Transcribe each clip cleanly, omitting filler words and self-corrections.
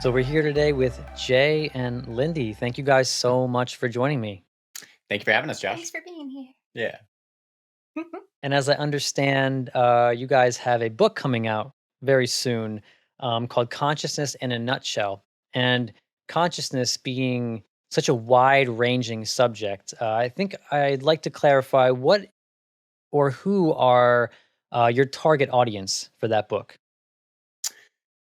So we're here today with Jay and Lindy. Thank you guys so much for joining me. Thank you for having us, Thanks Josh. for being here. Yeah. And as I understand, you guys have a book coming out very soon called Consciousness in a Nutshell. And consciousness being such a wide ranging subject, I think I'd like to clarify what or who are your target audience for that book.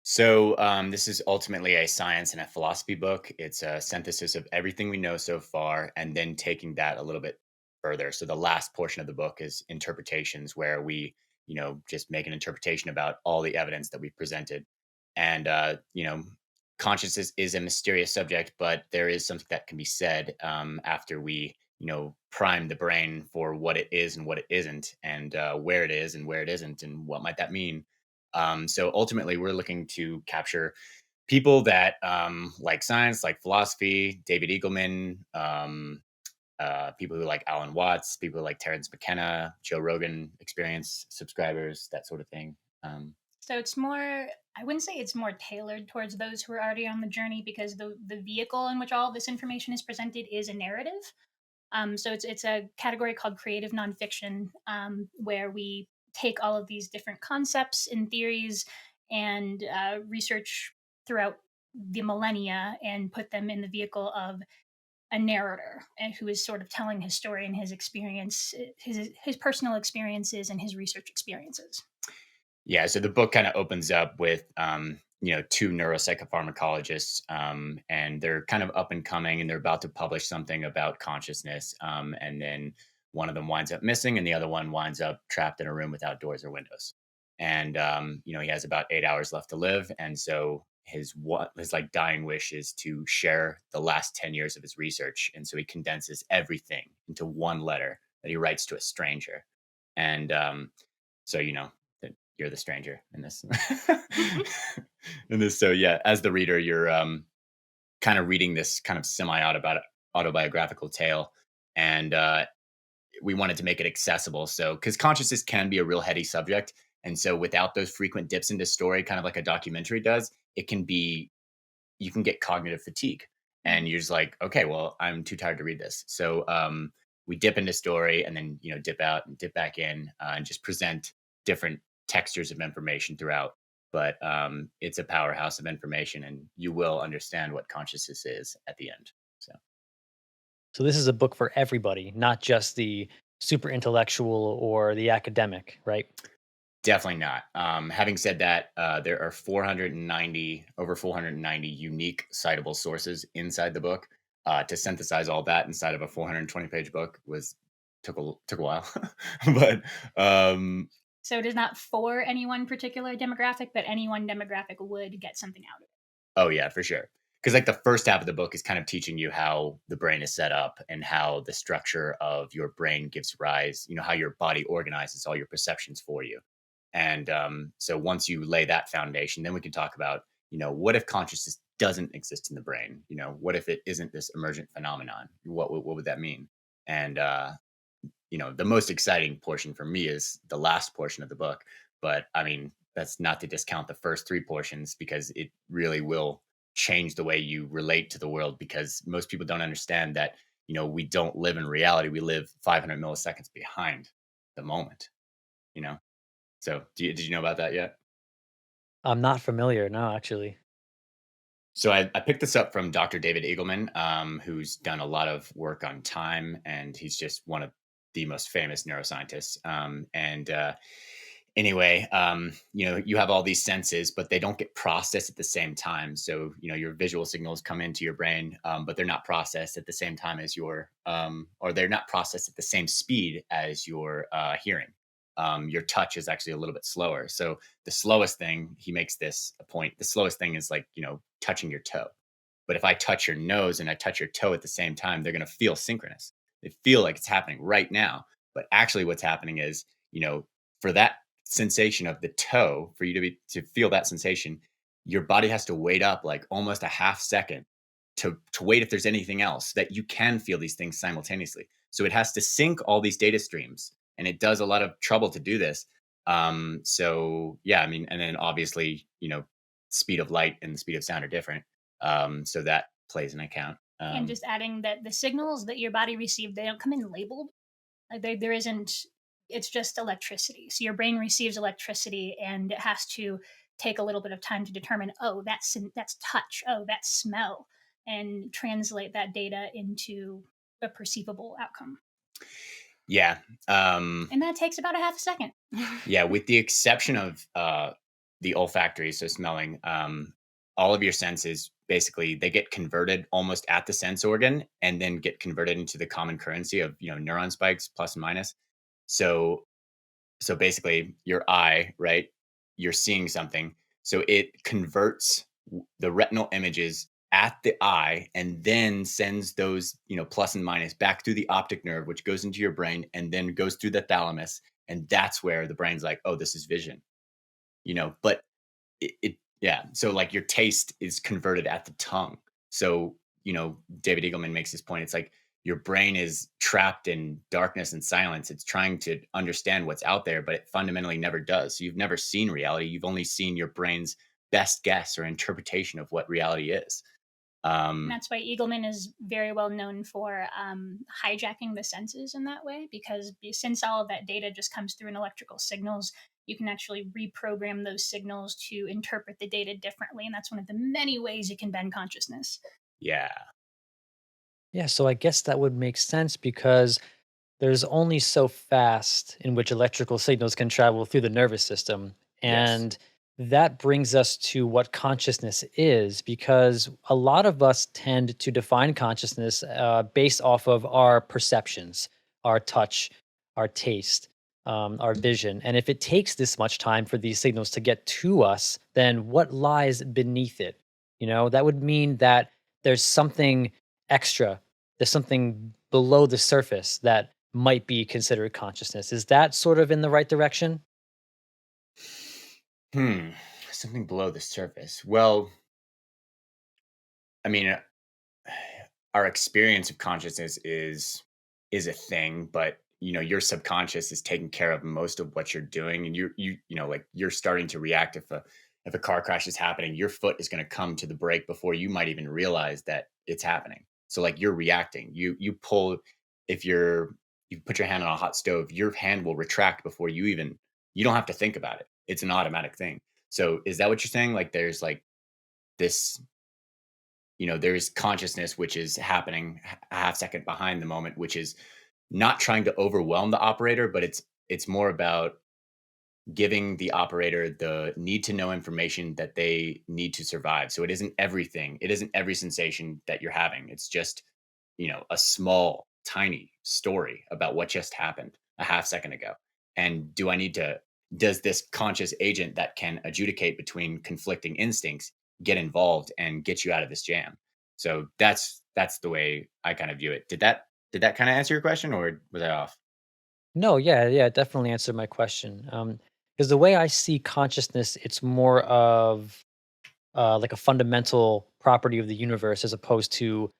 This is ultimately a science and a philosophy book. It's a synthesis of everything we know so far, and then taking that a little bit further. So, the last portion of the book is interpretations, where we, just make an interpretation about all the evidence that we presented. And, consciousness is a mysterious subject, but there is something that can be said after we, prime the brain for what it is and what it isn't, and where it is and where it isn't, and what might that mean. So ultimately, we're looking to capture people that like science, like philosophy, David Eagleman, people who like Alan Watts, people who like Terrence McKenna, Joe Rogan experience subscribers, that sort of thing. Um, So it's more, I wouldn't say it's more tailored towards those who are already on the journey because the vehicle in which all this information is presented is a narrative. So it's a category called creative nonfiction, where we take all of these different concepts and theories and research throughout the millennia and put them in the vehicle of a narrator who is sort of telling his story and his experience, his personal experiences and his research experiences. yeah, so the book kind of opens up with two neuropsychopharmacologists, and they're kind of up and coming, and they're about to publish something about consciousness, and then one of them winds up missing, and the other one winds up trapped in a room without doors or windows. And he has about 8 hours left to live, and so his like dying wish is to share the last 10 years of his research, and so he condenses everything into one letter that he writes to a stranger, and so that you're the stranger in this. In this, so yeah, as the reader, you're kind of reading this kind of autobiographical tale, and we wanted to make it accessible. So, because consciousness can be a real heady subject, and so without those frequent dips into story, kind of like a documentary does, it can be you can get cognitive fatigue, and Mhm. you're just like, okay, well, I'm too tired to read this. So, we dip into story, and then dip out and dip back in, and just present different textures of information throughout. But it's a powerhouse of information, and you will understand what consciousness is at the end. So. So this is a book for everybody, not just the super intellectual or the academic, right? Definitely not. Having said that, there are 490 unique citable sources inside the book. To synthesize all that inside of a 420-page book was took a while, but So it is not for any one particular demographic, but any one demographic would get something out of it. oh yeah, for sure. Because like the first half of the book is kind of teaching you how the brain is set up and how the structure of your brain gives rise, how your body organizes all your perceptions for you. And so once you lay that foundation, then we can talk about, what if consciousness doesn't exist in the brain? What if it isn't this emergent phenomenon? What would that mean? And the most exciting portion for me is the last portion of the book. But I mean, that's not to discount the first three portions, because it really will change the way you relate to the world, because most people don't understand that, we don't live in reality. We live 500 milliseconds behind the moment, you know? So did you know about that yet? I'm not familiar, no, actually. So I picked this up from Dr. David Eagleman, who's done a lot of work on time, and he's just one of the most famous neuroscientists. And anyway, you have all these senses, but they don't get processed at the same time. So your visual signals come into your brain, but they're not processed at the same time as or they're not processed at the same speed as your hearing. Your touch is actually a little bit slower. So the slowest thing, he makes this a point. The slowest thing is like touching your toe. But if I touch your nose and I touch your toe at the same time, they're going to feel synchronous. They feel like it's happening right now. But actually, what's happening is, for that sensation of the toe, for you to feel that sensation, your body has to wait up like almost a half second to wait if there's anything else, that you can feel these things simultaneously. So it has to sync all these data streams, and it does a lot of trouble to do this. So yeah, I mean, and then obviously, speed of light and the speed of sound are different. So that plays an account. And just adding that the signals that your body received, they don't come in labeled. Like there isn't. It's just electricity. So your brain receives electricity, and it has to take a little bit of time to determine. Oh, that's touch. Oh, that's smell, and translate that data into a perceivable outcome. Yeah. And that takes about a half a second. Yeah, with the exception of the olfactory, so smelling, all of your senses basically they get converted almost at the sense organ and then get converted into the common currency of neuron spikes plus and minus. So so basically your eye, right? You're seeing something. So it converts the retinal images at the eye and then sends those, plus and minus back through the optic nerve, which goes into your brain and then goes through the thalamus. And that's where the brain's like, oh, this is vision, but yeah. So like your taste is converted at the tongue. So, David Eagleman makes this point. It's like your brain is trapped in darkness and silence. It's trying to understand what's out there, but it fundamentally never does. So you've never seen reality. You've only seen your brain's best guess or interpretation of what reality is. And that's why Eagleman is very well known for hijacking the senses in that way, because since all of that data just comes through in electrical signals, you can actually reprogram those signals to interpret the data differently. And that's one of the many ways you can bend consciousness. Yeah. Yeah, so I guess that would make sense because there's only so fast in which electrical signals can travel through the nervous system. Yes. And that brings us to what consciousness is, because a lot of us tend to define consciousness based off of our perceptions, our touch, our taste, our vision. And if it takes this much time for these signals to get to us, then what lies beneath it? That would mean that there's something extra, there's something below the surface that might be considered consciousness. Is that sort of in the right direction? Hmm. Something below the surface. Well, I mean, our experience of consciousness is a thing, but your subconscious is taking care of most of what you're doing, and like you're starting to react if a car crash is happening. Your foot is going to come to the brake before you might even realize that it's happening. So like you're reacting. You pull if you put your hand on a hot stove, your hand will retract before you don't have to think about it. It's an automatic thing. So is that what you're saying? Like there's like this there's consciousness which is happening a half second behind the moment, which is not trying to overwhelm the operator, but it's more about giving the operator the need to know information that they need to survive. So it isn't everything. It isn't every sensation that you're having. It's just, a small, tiny story about what just happened a half second ago. And does this conscious agent that can adjudicate between conflicting instincts get involved and get you out of this jam? So that's the way I kind of view it. Did that kind of answer your question, or was I off? No, yeah, yeah, it definitely answered my question. Because the way I see consciousness, it's more of like a fundamental property of the universe as opposed to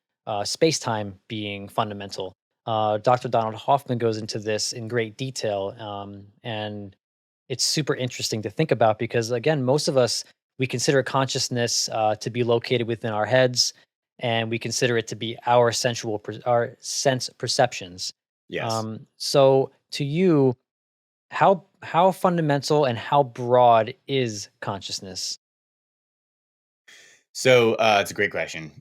space-time being fundamental. Dr. Donald Hoffman goes into this in great detail, and it's super interesting to think about because, again, most of us we consider consciousness to be located within our heads, and we consider it to be our sense perceptions. Yes. So, to you, how fundamental and how broad is consciousness? So it's a great question.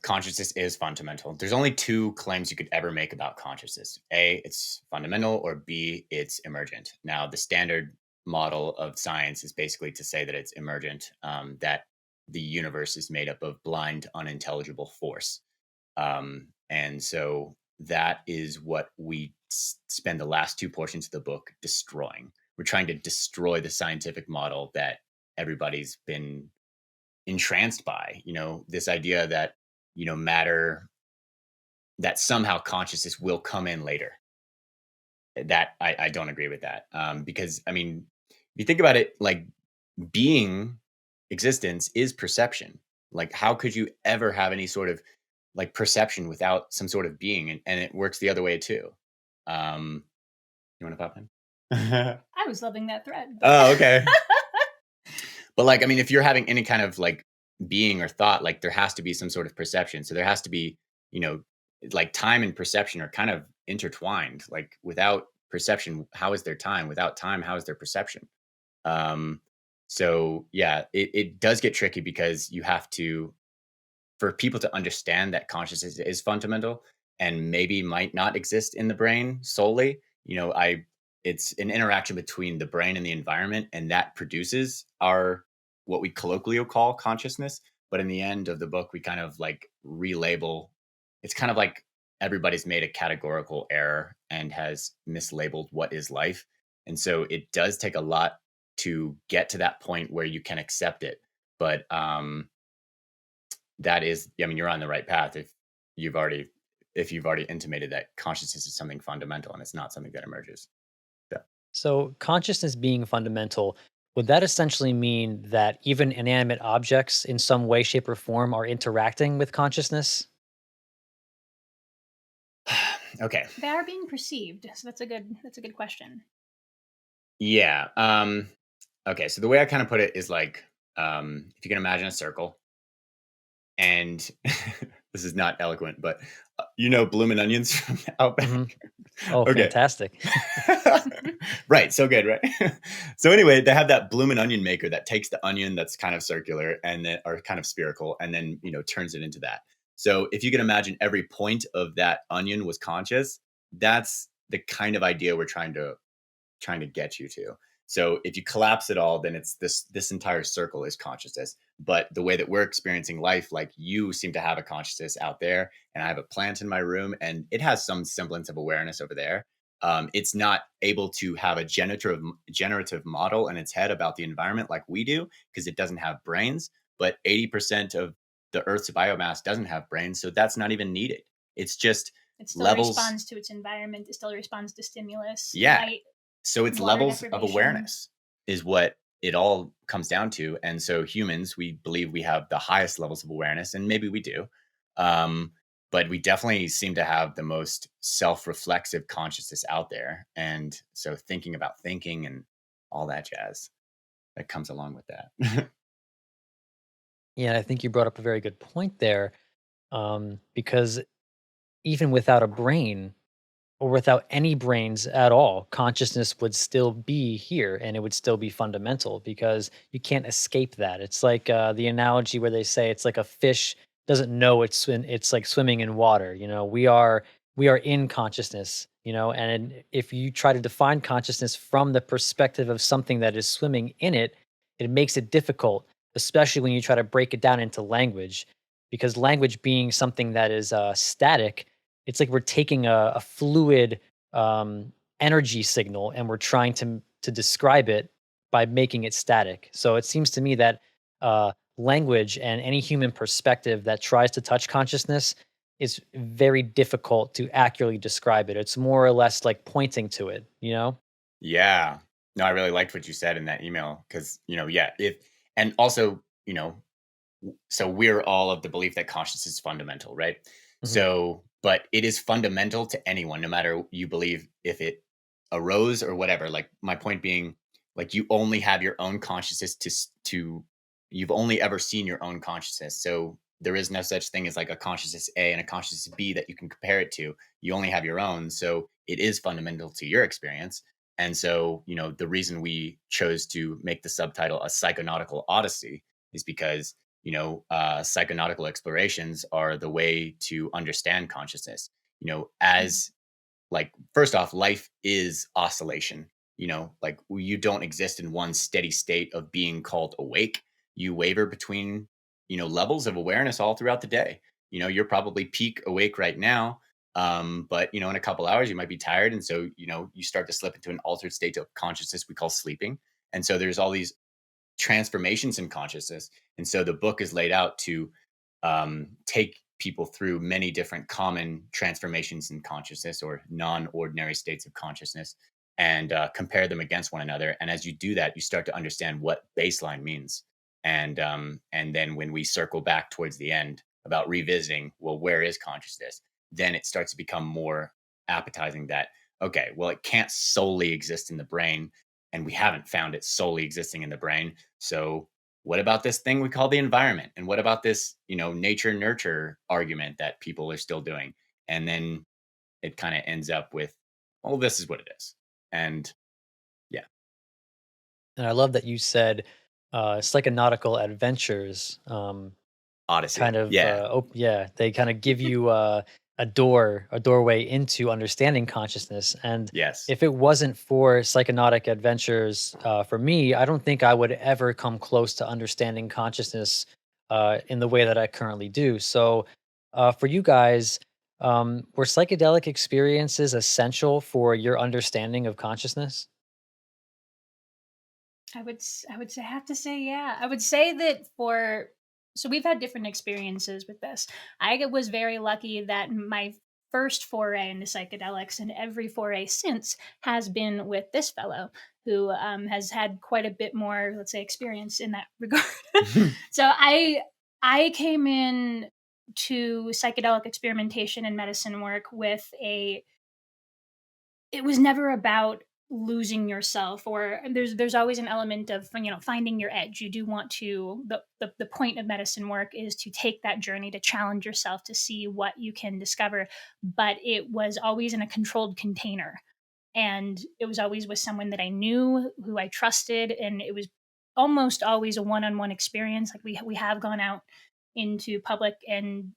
Consciousness is fundamental. There's only two claims you could ever make about consciousness: A, it's fundamental, or B, it's emergent. Now, the standard model of science is basically to say that it's emergent, that the universe is made up of blind, unintelligible force. And so that is what we spend the last two portions of the book destroying. We're trying to destroy the scientific model that everybody's been entranced by, this idea that, matter, that somehow consciousness will come in later. That I don't agree with that. Because I mean, if you think about it, like being existence is perception. Like, how could you ever have any sort of like perception without some sort of being? And it works the other way too. You want to pop in? I was loving that thread, but Oh, okay. But like, I mean, if you're having any kind of like being or thought, like there has to be some sort of perception. So there has to be, you know, like time and perception are kind of intertwined. Like without perception, how is there time? Without time, how is there perception? Um, so yeah, it does get tricky because you have to, for people to understand that consciousness is fundamental and maybe might not exist in the brain solely, I it's an interaction between the brain and the environment, and that produces our what we colloquially call consciousness. But in the end of the book, we kind of like relabel. It's kind of like everybody's made a categorical error and has mislabeled what is life. And so it does take a lot to get to that point where you can accept it. But that is, I mean, you're on the right path you've already if you've already intimated that consciousness is something fundamental and it's not something that emerges. Yeah. So, consciousness being fundamental, would that essentially mean that even inanimate objects in some way, shape, or form are interacting with consciousness? Okay. They are being perceived, so that's a good question. Yeah. Okay. So the way I kind of put it is like, if you can imagine a circle, and this is not eloquent, but bloomin' onions from Hmm. Outback. Oh, Okay. fantastic. Right, so good, right? So anyway, they have that bloomin' onion maker that takes the onion that's kind of circular and then or kind of spherical and then, turns it into that. So if you can imagine every point of that onion was conscious, that's the kind of idea we're trying to get you to. So if you collapse it all, then it's this entire circle is consciousness. But the way that we're experiencing life, like you seem to have a consciousness out there, and I have a plant in my room, and it has some semblance of awareness over there. It's not able to have a generative model in its head about the environment like we do because it doesn't have brains. But 80% of the Earth's biomass doesn't have brains, so that's not even needed. It's just It still levels. responds to its environment. It still responds to stimulus, Yeah, light, so it's water levels of deprivation. awareness is what it all comes down to. And so humans, we believe we have the highest levels of awareness, and maybe we do. Um, but we definitely seem to have the most self-reflexive consciousness out there. And so thinking about thinking and all that jazz that comes along with that. Yeah, I think you brought up a very good point there. Because even without a brain, or without any brains at all, consciousness would still be here and it would still be fundamental because you can't escape that. It's like the analogy where they say it's like a fish doesn't know it's like swimming in water. We are in consciousness. And if you try to define consciousness from the perspective of something that is swimming in it, it makes it difficult, especially when you try to break it down into language, because language being something that is static, it's like we're taking a fluid energy signal and we're trying to describe it by making it static. So it seems to me that language and any human perspective that tries to touch consciousness is very difficult to accurately describe it. It's more or less like pointing to it. Yeah. No, I really liked what you said in that email because, yeah, and also, so we're all of the belief that consciousness is fundamental, right? Hmm. So, but it is fundamental to anyone, no matter you believe if it arose or whatever. Like my point being, like you only have your own consciousness to you've only ever seen your own consciousness. So there is no such thing as like a consciousness A and a consciousness B that you can compare it to. You only have your own. So it is fundamental to your experience. And so, the reason we chose to make the subtitle a psychonautical odyssey is because psychonautical explorations are the way to understand consciousness. Mhm. As like first off, life is oscillation. Like you don't exist in one steady state of being called awake. You waver between levels of awareness all throughout the day. You're probably peak awake right now, but in a couple hours you might be tired, and so you start to slip into an altered state of consciousness we call sleeping. And so there's all these transformations in consciousness. And so the book is laid out to take people through many different common transformations in consciousness or non-ordinary states of consciousness and compare them against one another. And as you do that, you start to understand what baseline means. And then when we circle back towards the end about revisiting, well, where is consciousness? Then it starts to become more appetizing that, okay, well, it can't solely exist in the brain, and we haven't found it solely existing in the brain. So what about this thing we call the environment? And what about this, nature nurture argument that people are still doing? And then it kind of ends up with, well, this is what it is. And yeah, And I love that you said psychonautical adventures. Kind Odyssey. of, Yeah. yeah, they kind of give you a doorway into understanding consciousness. And Yes. if it wasn't for psychonautic adventures, for me, I don't think I would ever come close to understanding consciousness in the way that I currently do. So, for you guys, were psychedelic experiences essential for your understanding of consciousness? I have to say, yeah. I would say that for so we've had different experiences with this. Was very lucky that my first foray into psychedelics and every foray since has been with this fellow who has had quite a bit more, let's say, experience in that regard. So I came in to psychedelic experimentation and medicine work with a it was never about losing yourself, or there's always an element of finding your edge. You do want to the point of medicine work is to take that journey to challenge yourself to see what you can discover, but it was always in a controlled container, and it was always with someone that I knew, who I trusted, and it was almost always a one-on-one experience. Like we have gone out into public and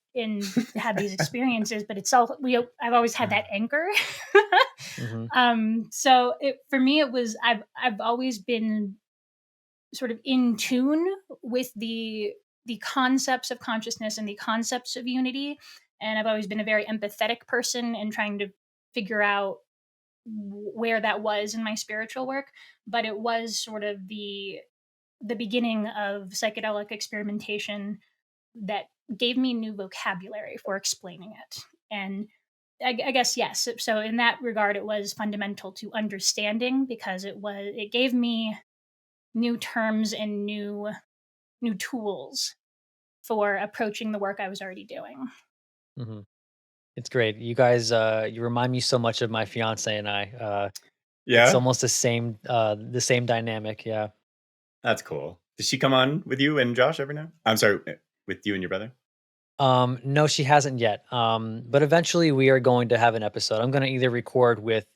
had these experiences, but it's all we I've always had that anchor. Hmm. So for me it was I've always been sort of in tune with the concepts of consciousness and the concepts of unity, and I've always been a very empathetic person and trying to figure out where that was in my spiritual work. But it was sort of the beginning of psychedelic experimentation that gave me new vocabulary for explaining it. And I guess yes. So in that regard, it was fundamental to understanding because it gave me new terms and new tools for approaching the work I was already doing. Hmm. It's great. You guys, you remind me so much of my fiance and I. It's Yeah. almost the same dynamic. Yeah. That's cool. Does she come on with you and Josh every now? I'm sorry, with you and your brother? No, she hasn't yet. But eventually we are going to have an episode. I'm going to either record with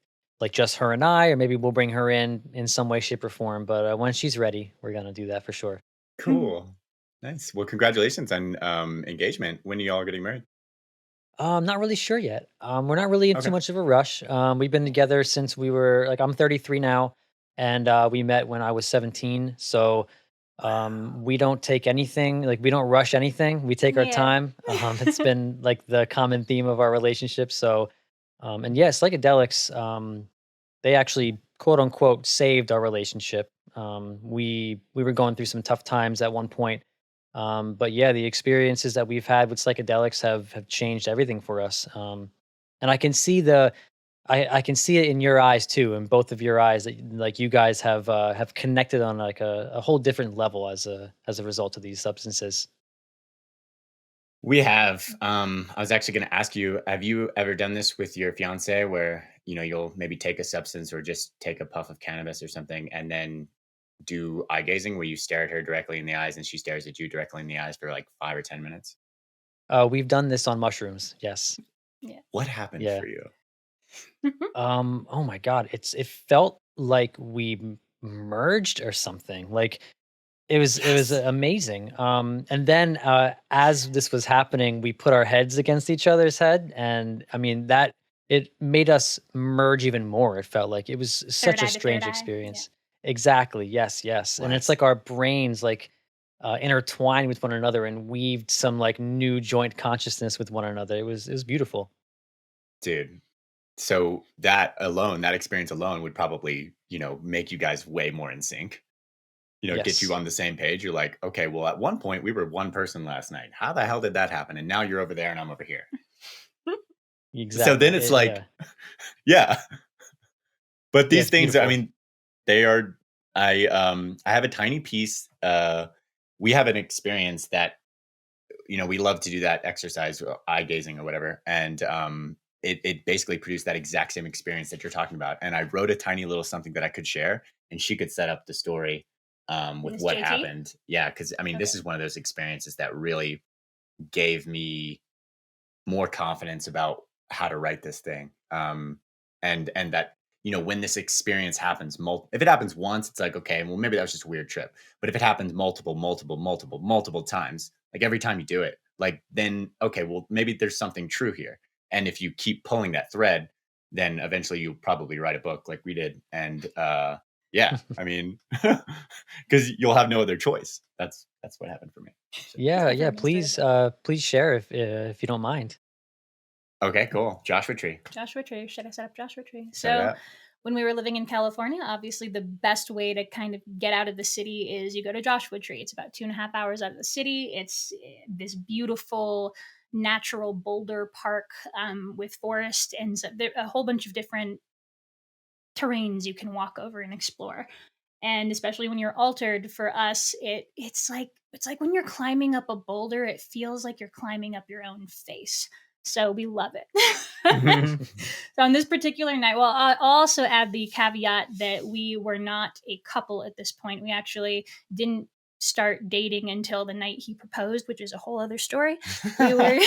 like just her and I, or maybe we'll bring her in some way, shape, or form. But when she's ready, we're going to do that for sure. Cool. Nice. Well, congratulations on engagement. When are y'all getting married? I'm not really sure yet. We're not really in too Okay. much of a rush. We've been together since we were like I'm 33 now, and we met when I was 17. So Wow. we don't take anything like we don't rush anything. We take our Yeah. time. It's been like the common theme of our relationship. So, and yeah, psychedelics, they actually quote unquote saved our relationship. We were going through some tough times at one point, but yeah, the experiences that we've had with psychedelics have changed everything for us. And I can see I can see it in your eyes too, in both of your eyes that like you guys have connected on like a whole different level as a result of these substances. We have. I was actually going to ask you, have you ever done this with your fiance where, you'll maybe take a substance or just take a puff of cannabis or something and then do eye gazing where you stare at her directly in the eyes and she stares at you directly in the eyes for like 5 or 10 minutes? We've done this on mushrooms. Yes. Yeah. What happened Yeah. for you? Oh my God. It felt like we merged or something. Like it was Yes. amazing. And then as this was happening, we put our heads against each other's head, and I mean that it made us merge even more. It felt like it was Third such a eye to third strange eye. Yeah. experience. Exactly. Yes. Yes. And it's What? like our brains like intertwined with one another and weaved some like new joint consciousness with one another. It was beautiful. Dude. So that experience alone would probably, make you guys way more in sync. Get you Yes. on the same page. You're like, okay, well, at one point we were one person last night. How the hell did that happen? And now you're over there and I'm over here. So Exactly. then it's like, Yeah. yeah. But Yeah. these It's things, I beautiful. mean, they are. I have a tiny piece. We have an experience that we love to do that exercise, eye gazing or whatever, and it basically produced that exact same experience that you're talking about. And I wrote a tiny little something that I could share, and she could set up the story. It with was what JT. happened. Yeah, because I mean, this Okay. is one of those experiences that really gave me more confidence about how to write this thing. And that, when this experience happens, if it happens once, it's like, okay, well, maybe that was just a weird trip. But if it happens multiple times, like every time you do it, like then, okay, well, maybe there's something true here. And if you keep pulling that thread, then eventually you'll probably write a book like we did. And yeah, I mean, because you'll have no other choice. That's what happened for me. So. It's Yeah, yeah, definitely a story please, about that. please share if you don't mind. Okay, cool. Joshua Tree. Joshua Tree. Should I set up Joshua Tree? Set it So, up. when we were living in California, obviously the best way to kind of get out of the city is you go to Joshua Tree. It's about 2.5 hours out of the city. It's this beautiful natural boulder park with forest and so there, a whole bunch of different terrains you can walk over and explore. And especially when you're altered, for us it's like when you're climbing up a boulder, it feels like you're climbing up your own face, so we love it. So on this particular night, well, I'll also add the caveat that we were not a couple at this point. We actually didn't start dating until the night he proposed, which is a whole other story. We were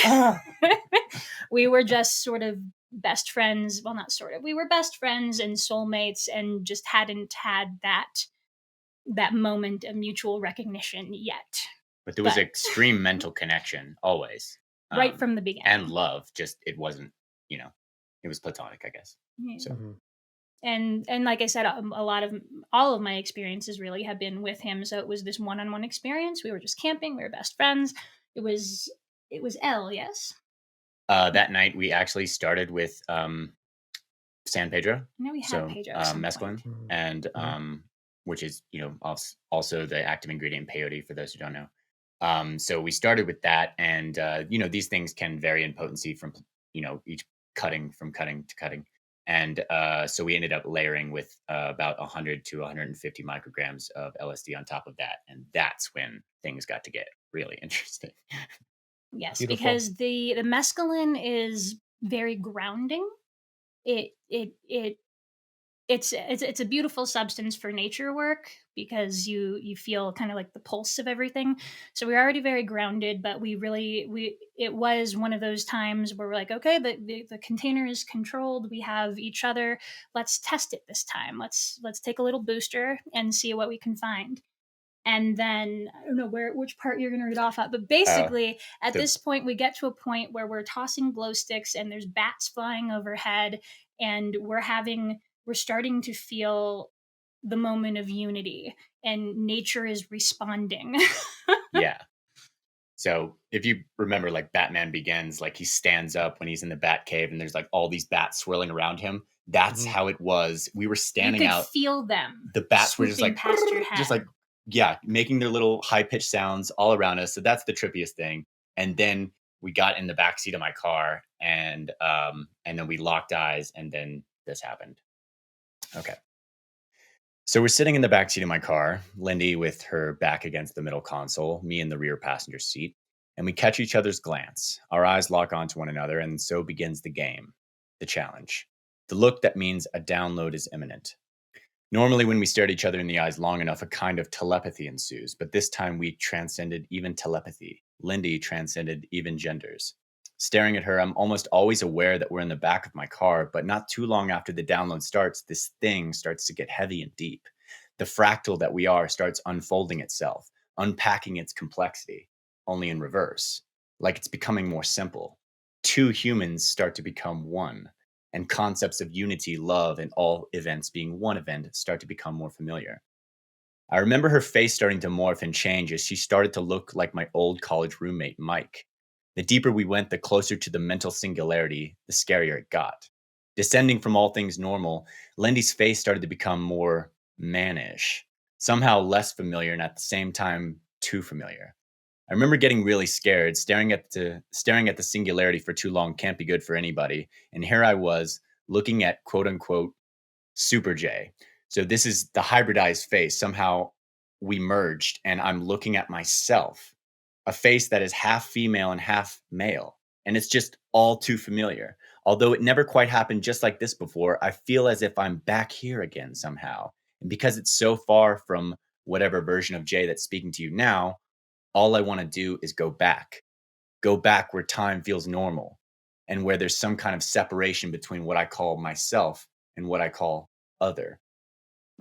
we were just sort of best friends. Well, not sort of. We were best friends and soulmates and just hadn't had that moment of mutual recognition yet. But there was But extreme mental connection always, right from the and beginning. love. Just it wasn't, you know, it was platonic, I guess. Yeah. So Mhm. And like I said, a lot of all of my experiences really have been with him. So it was this one-on-one experience. We were just camping. We were best friends. It was L, yes. that night we actually started with San Pedro, I know we had so Pedro at some mescaline, point. Mhm. and Mhm. which is also the active ingredient peyote for those who don't know. So we started with that, and these things can vary in potency from each cutting to cutting, and so we ended up layering with about 100 to 150 micrograms of LSD on top of that, and that's when things got to get really interesting. Yes, Beautiful. because the mescaline is very grounding. It it's a beautiful substance for nature work because you feel kind of like the pulse of everything. So we're already very grounded, but we it was one of those times where we're like, okay, the container is controlled. We have each other. Let's test it this time. Let's take a little booster and see what we can find. And then I don't know which part you're going to read off at, but uh, basically at the this point we get to a point where we're tossing glow sticks and there's bats flying overhead, and we're starting to feel the moment of unity, and nature is responding. Yeah. So if you remember, like Batman Begins, like he stands up when he's in the Bat Cave, and there's like all these bats swirling around him. That's Mhm. how it was. We were You standing could out. feel them The bats were just swooping like, past your just head. like, yeah, making their little high pitched sounds all around us. So that's the trippiest thing. And then we got in the back seat of my car, and then we locked eyes, and then this happened. Okay. So we're sitting in the back seat of my car, Lindy with her back against the middle console, me in the rear passenger seat, and we catch each other's glance. Our eyes lock onto one another, and so begins the game, the challenge, the look that means a download is imminent. Normally, when we stare at each other in the eyes long enough, a kind of telepathy ensues, but this time we transcended even telepathy. Lindy transcended even genders. Staring at her, I'm almost always aware that we're in the back of my car, but not too long after the download starts, this thing starts to get heavy and deep. The fractal that we are starts unfolding itself, unpacking its complexity, only in reverse, like it's becoming more simple. Two humans start to become one, and concepts of unity, love, and all events being one event start to become more familiar. I remember her face starting to morph and change as she started to look like my old college roommate, Mike. The deeper we went, the closer to the mental singularity, the scarier it got. Descending from all things normal, Lindy's face started to become more mannish, somehow less familiar and at the same time too familiar. I remember getting really scared. Staring at the singularity for too long can't be good for anybody. And here I was looking at quote unquote Super J. So this is the hybridized face. Somehow we merged, and I'm looking at myself, a face that is half female and half male. And it's just all too familiar. Although it never quite happened just like this before, I feel as if I'm back here again somehow. And because it's so far from whatever version of Jay that's speaking to you now, all I want to do is go back where time feels normal and where there's some kind of separation between what I call myself and what I call other.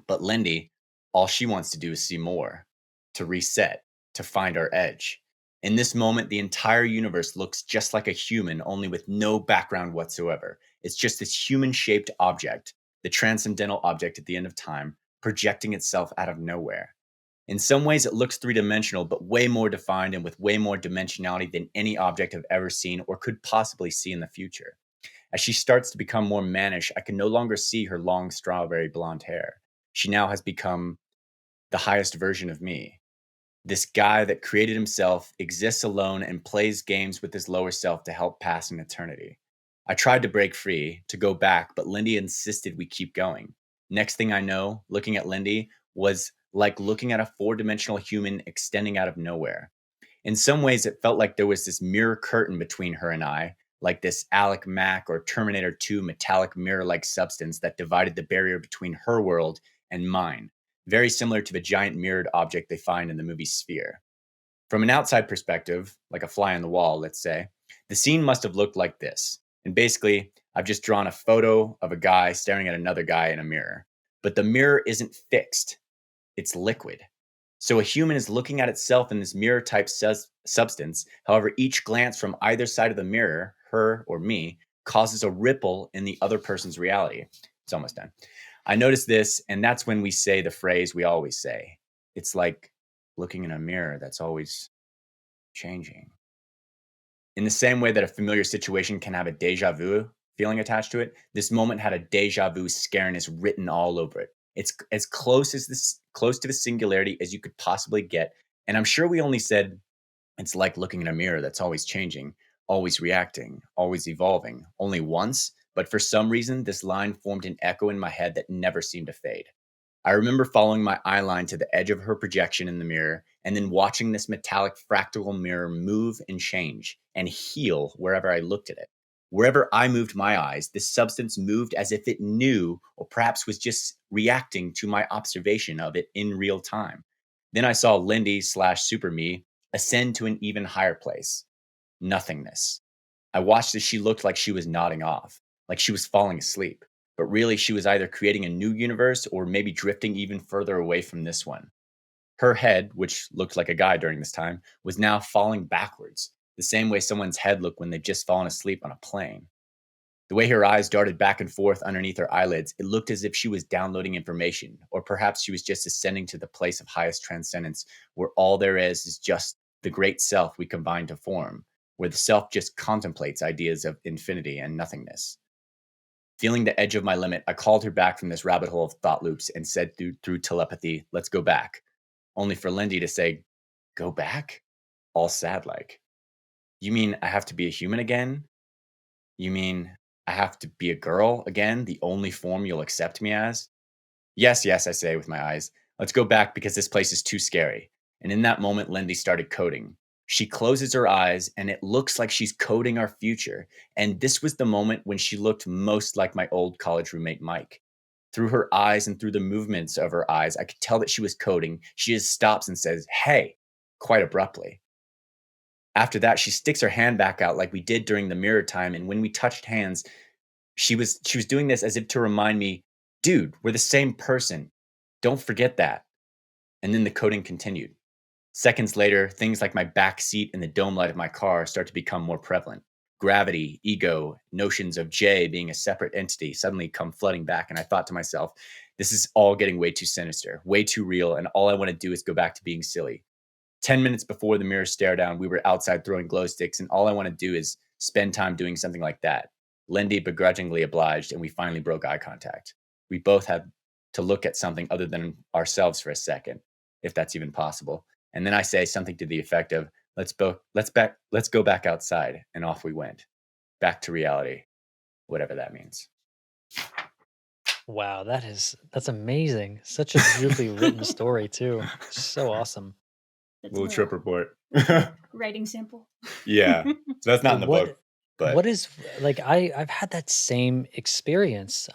But Lindy, all she wants to do is see more, to reset, to find our edge. In this moment, the entire universe looks just like a human, only with no background whatsoever. It's just this human shaped object, the transcendental object at the end of time, projecting itself out of nowhere. In some ways, it looks three dimensional, but way more defined and with way more dimensionality than any object I've ever seen or could possibly see in the future. As she starts to become more mannish, I can no longer see her long strawberry blonde hair. She now has become the highest version of me. This guy that created himself, exists alone, and plays games with his lower self to help pass an eternity. I tried to break free, to go back, but Lindy insisted we keep going. Next thing I know, looking at Lindy was like looking at a four-dimensional human extending out of nowhere. In some ways, it felt like there was this mirror curtain between her and I, like this Alec Mack or Terminator 2 metallic mirror like substance that divided the barrier between her world and mine, very similar to the giant mirrored object they find in the movie Sphere. From an outside perspective, like a fly on the wall, let's say, the scene must have looked like this. And basically, I've just drawn a photo of a guy staring at another guy in a mirror. But the mirror isn't fixed, it's liquid. So a human is looking at itself in this mirror type substance. However, each glance from either side of the mirror, her or me, causes a ripple in the other person's reality. It's almost done. I noticed this, and that's when we say the phrase we always say. It's like looking in a mirror that's always changing. In the same way that a familiar situation can have a deja vu feeling attached to it, this moment had a deja vu scariness written all over it. It's as close to the singularity as you could possibly get. And I'm sure we only said it's like looking in a mirror that's always changing, always reacting, always evolving, only once. But for some reason, this line formed an echo in my head that never seemed to fade. I remember following my eye line to the edge of her projection in the mirror and then watching this metallic fractal mirror move and change and heal wherever I looked at it. Wherever I moved my eyes, this substance moved as if it knew or perhaps was just reacting to my observation of it in real time. Then I saw Lindy slash super me ascend to an even higher place, nothingness. I watched as she looked like she was nodding off, like she was falling asleep. But really, she was either creating a new universe or maybe drifting even further away from this one. Her head, which looked like a guy during this time, was now falling backwards, the same way someone's head looked when they'd just fallen asleep on a plane. The way her eyes darted back and forth underneath her eyelids, it looked as if she was downloading information, or perhaps she was just ascending to the place of highest transcendence, where all there is just the great self we combine to form, where the self just contemplates ideas of infinity and nothingness. Feeling the edge of my limit, I called her back from this rabbit hole of thought loops and said through telepathy, let's go back. Only for Lindy to say, go back? All sad like. You mean I have to be a human again? You mean I have to be a girl again, the only form you'll accept me as? Yes, yes, I say with my eyes. Let's go back because this place is too scary. And in that moment, Lindy started coding. She closes her eyes and it looks like she's coding our future. And this was the moment when she looked most like my old college roommate, Mike. Through her eyes and through the movements of her eyes, I could tell that she was coding. She just stops and says, hey, quite abruptly. After that, she sticks her hand back out like we did during the mirror time. And when we touched hands, she was doing this as if to remind me, dude, we're the same person. Don't forget that. And then the coding continued. Seconds later, things like my back seat and the dome light of my car start to become more prevalent. Gravity, ego, notions of Jay being a separate entity suddenly come flooding back. And I thought to myself, this is all getting way too sinister, way too real. And all I want to do is go back to being silly. 10 minutes before the mirror stare down, we were outside throwing glow sticks. And all I want to do is spend time doing something like that. Lindy begrudgingly obliged, and we finally broke eye contact. We both had to look at something other than ourselves for a second, if that's even possible. And then I say something to the effect of, let's go back outside. And off we went. Back to reality, whatever that means. Wow, that's amazing. Such a beautifully written story too. So awesome. That's a Little trip little report. writing sample. Yeah. So that's not So in the book, what but is like I've had that same experience.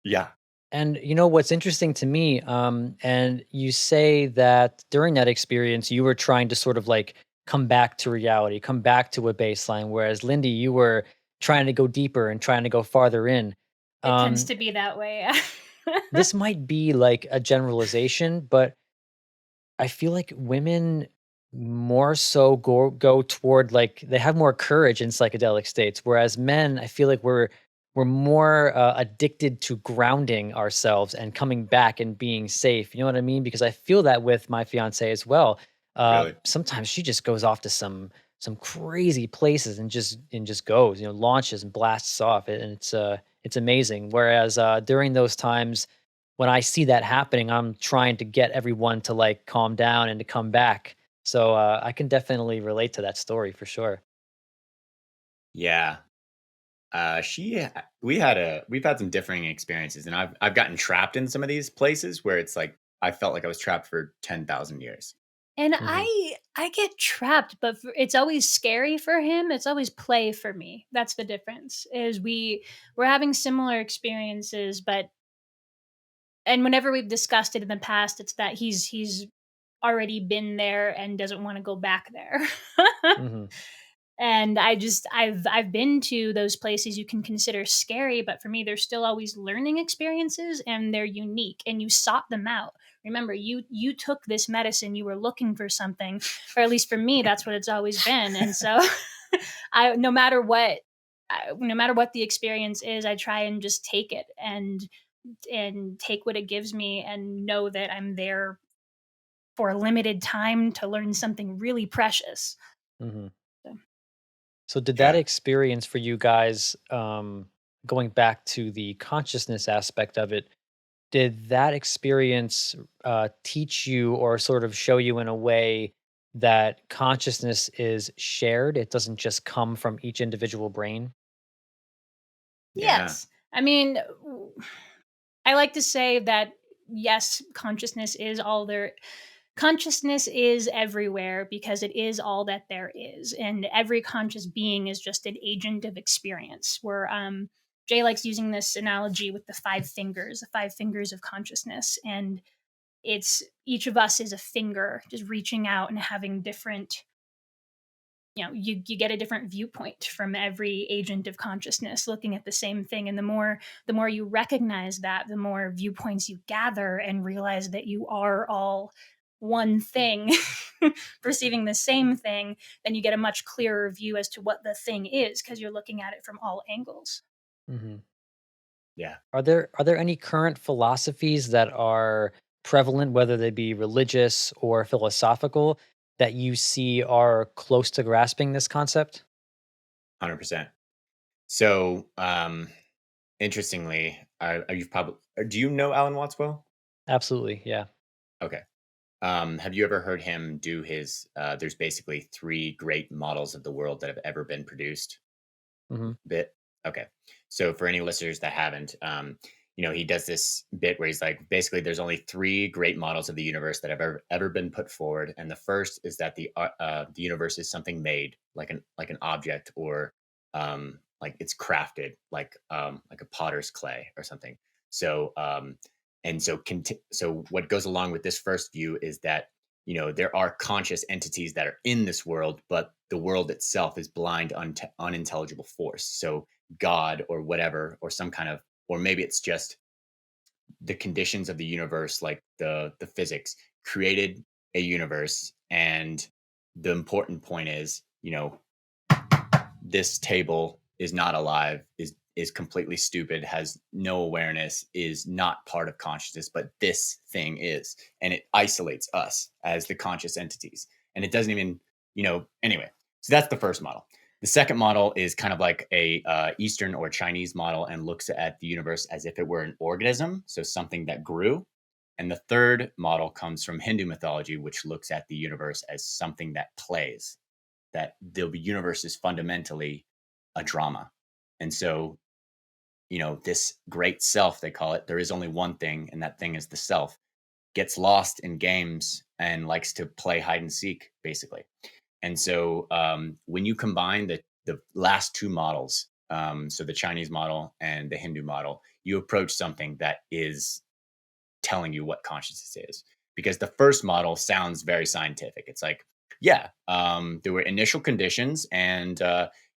yeah. And you know what's interesting to me, and you say that during that experience, you were trying to sort of like come back to reality, come back to a baseline, whereas Lindy, you were trying to go deeper and trying to go farther in. It tends Um, to be that way. this might be like a generalization, but I feel like women more so go toward like they have more courage in psychedelic states, whereas men, I feel like we're more addicted to grounding ourselves and coming back and being safe. You know what I mean? Because I feel that with my fiance as well. Really? Sometimes she just goes off to some crazy places and just goes, you know, launches and blasts off, and it's amazing. Whereas during those times when I see that happening, I'm trying to get everyone to like calm down and to come back. So I can definitely relate to that story for sure. Yeah. We've had some differing experiences, and I've gotten trapped in some of these places where it's like I felt like I was trapped for 10,000 years. And Hmm. I get trapped, but it's always scary for him. It's always play for me. That's the difference. Is we're having similar experiences, but and whenever we've discussed it in the past, it's that he's already been there and doesn't want to go back there. Hmm. And I've been to those places you can consider scary, but for me they're still always learning experiences and they're unique and you sought them out. Remember, you took this medicine, you were looking for something, or at least for me that's what it's always been. And so I no matter what the experience is, I try and just take it and take what it gives me and know that I'm there for a limited time to learn something really precious. Hmm. So, So did that Yeah. experience for you guys, going back to the consciousness aspect of it, did that experience teach you or sort of show you in a way that consciousness is shared? It doesn't just come from each individual brain? Yeah. yes. I mean, I like to say that yes, consciousness is everywhere because it is all that there is, and every conscious being is just an agent of experience. Where Jay likes using this analogy with the 5 fingers of consciousness, and it's each of us is a finger just reaching out and having different, you get a different viewpoint from every agent of consciousness looking at the same thing. And the more you recognize that, the more viewpoints you gather and realize that you are all one thing perceiving the same thing, then you get a much clearer view as to what the thing is because you're looking at it from all angles. Hmm. Yeah. Are there any current philosophies that are prevalent, whether they be religious or philosophical, that you see are close to grasping this concept? 100%. So, interestingly, you've probably do you know Alan Watts well? Absolutely, yeah. Okay. Have you ever heard him do his? There's basically three great models of the world that have ever been produced. Hmm. Bit. Okay. So for any listeners that haven't, he does this bit where he's like, basically, there's only three great models of the universe that have ever been put forward, and the first is that the universe is something made, like an object, or like it's crafted, like a potter's clay or something. So so what goes along with this first view is that there are conscious entities that are in this world, but the world itself is blind, unintelligible force. So God or whatever, or some kind of, or maybe it's just the conditions of the universe, like the physics, created a universe. And the important point is, this table is not alive, is completely stupid, has no awareness, is not part of consciousness, but this thing is, and it isolates us as the conscious entities, and it doesn't even, anyway. So that's the first model. The second model is kind of like a Eastern or Chinese model, and looks at the universe as if it were an organism, so something that grew. And the third model comes from Hindu mythology, which looks at the universe as something that plays, that the universe is fundamentally a drama. And so, this great self, they call it, there is only one thing, and that thing is the self, gets lost in games and likes to play hide and seek, basically. And so, when you combine the last two models, So the Chinese model and the Hindu model, you approach something that is telling you what consciousness is. Because the first model sounds very scientific. It's like, yeah, there were initial conditions, and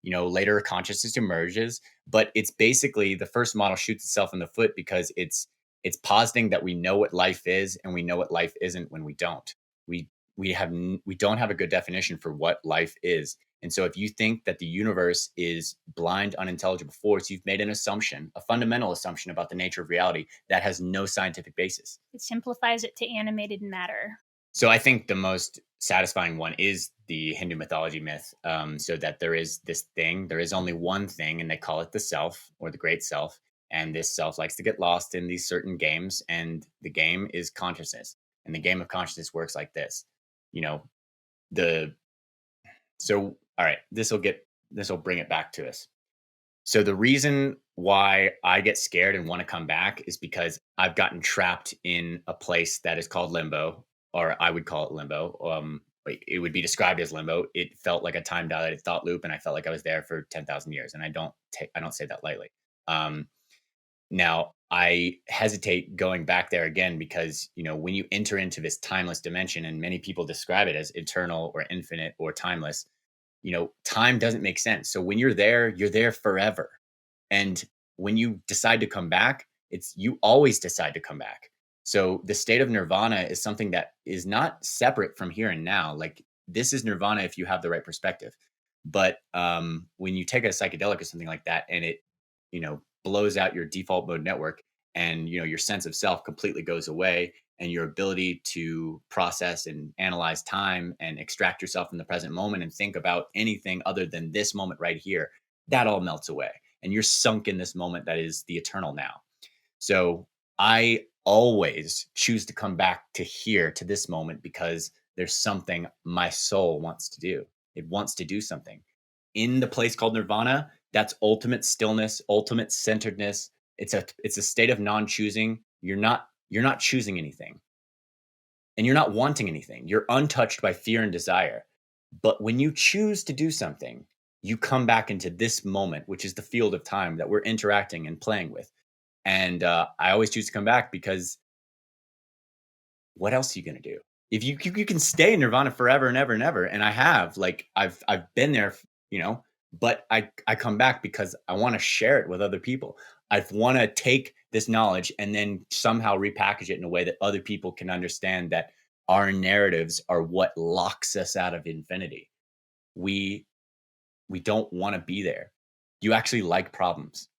later consciousness emerges. But it's basically the first model shoots itself in the foot because it's positing that we know what life is and we know what life isn't when we don't. We we don't have a good definition for what life is. And so if you think that the universe is blind, unintelligible force, you've made an assumption, a fundamental assumption about the nature of reality that has no scientific basis. It simplifies it to animated matter. So I think the most satisfying one is the Hindu mythology myth. So that there is this thing, there is only one thing, and they call it the self or the great self. And this self likes to get lost in these certain games, and the game is consciousness. And the game of consciousness works like this. You know, the so all right, this will bring it back to us. So the reason why I get scared and want to come back is because I've gotten trapped in a place that is called limbo, or I would call it limbo. It would be described as limbo. It felt like a time dilated thought loop, and I felt like I was there for 10,000 years. And I don't say that lightly. Um, Now I hesitate going back there again because when you enter into this timeless dimension, and many people describe it as eternal or infinite or timeless, time doesn't make sense. So when you're there forever. And when you decide to come back, it's you always decide to come back. So the state of nirvana is something that is not separate from here and now. Like this is nirvana if you have the right perspective. But when you take a psychedelic or something like that, and it, blows out your default mode network, and your sense of self completely goes away, and your ability to process and analyze time and extract yourself from the present moment and think about anything other than this moment right here, that all melts away, and you're sunk in this moment that is the eternal now. So I always choose to come back to here, to this moment, because there's something my soul wants to do. It wants to do something in the place called nirvana. That's ultimate stillness, ultimate centeredness. It's a state of non-choosing. You're not choosing anything, and you're not wanting anything. You're untouched by fear and desire. But when you choose to do something, you come back into this moment, which is the field of time that we're interacting and playing with. And I always choose to come back because what else are you going to do? If you can stay in nirvana forever and ever and ever, and I have, like, I've been there, but I come back because I want to share it with other people. I want to take this knowledge and then somehow repackage it in a way that other people can understand that our narratives are what locks us out of infinity. We we don't want to be there. You actually like problems.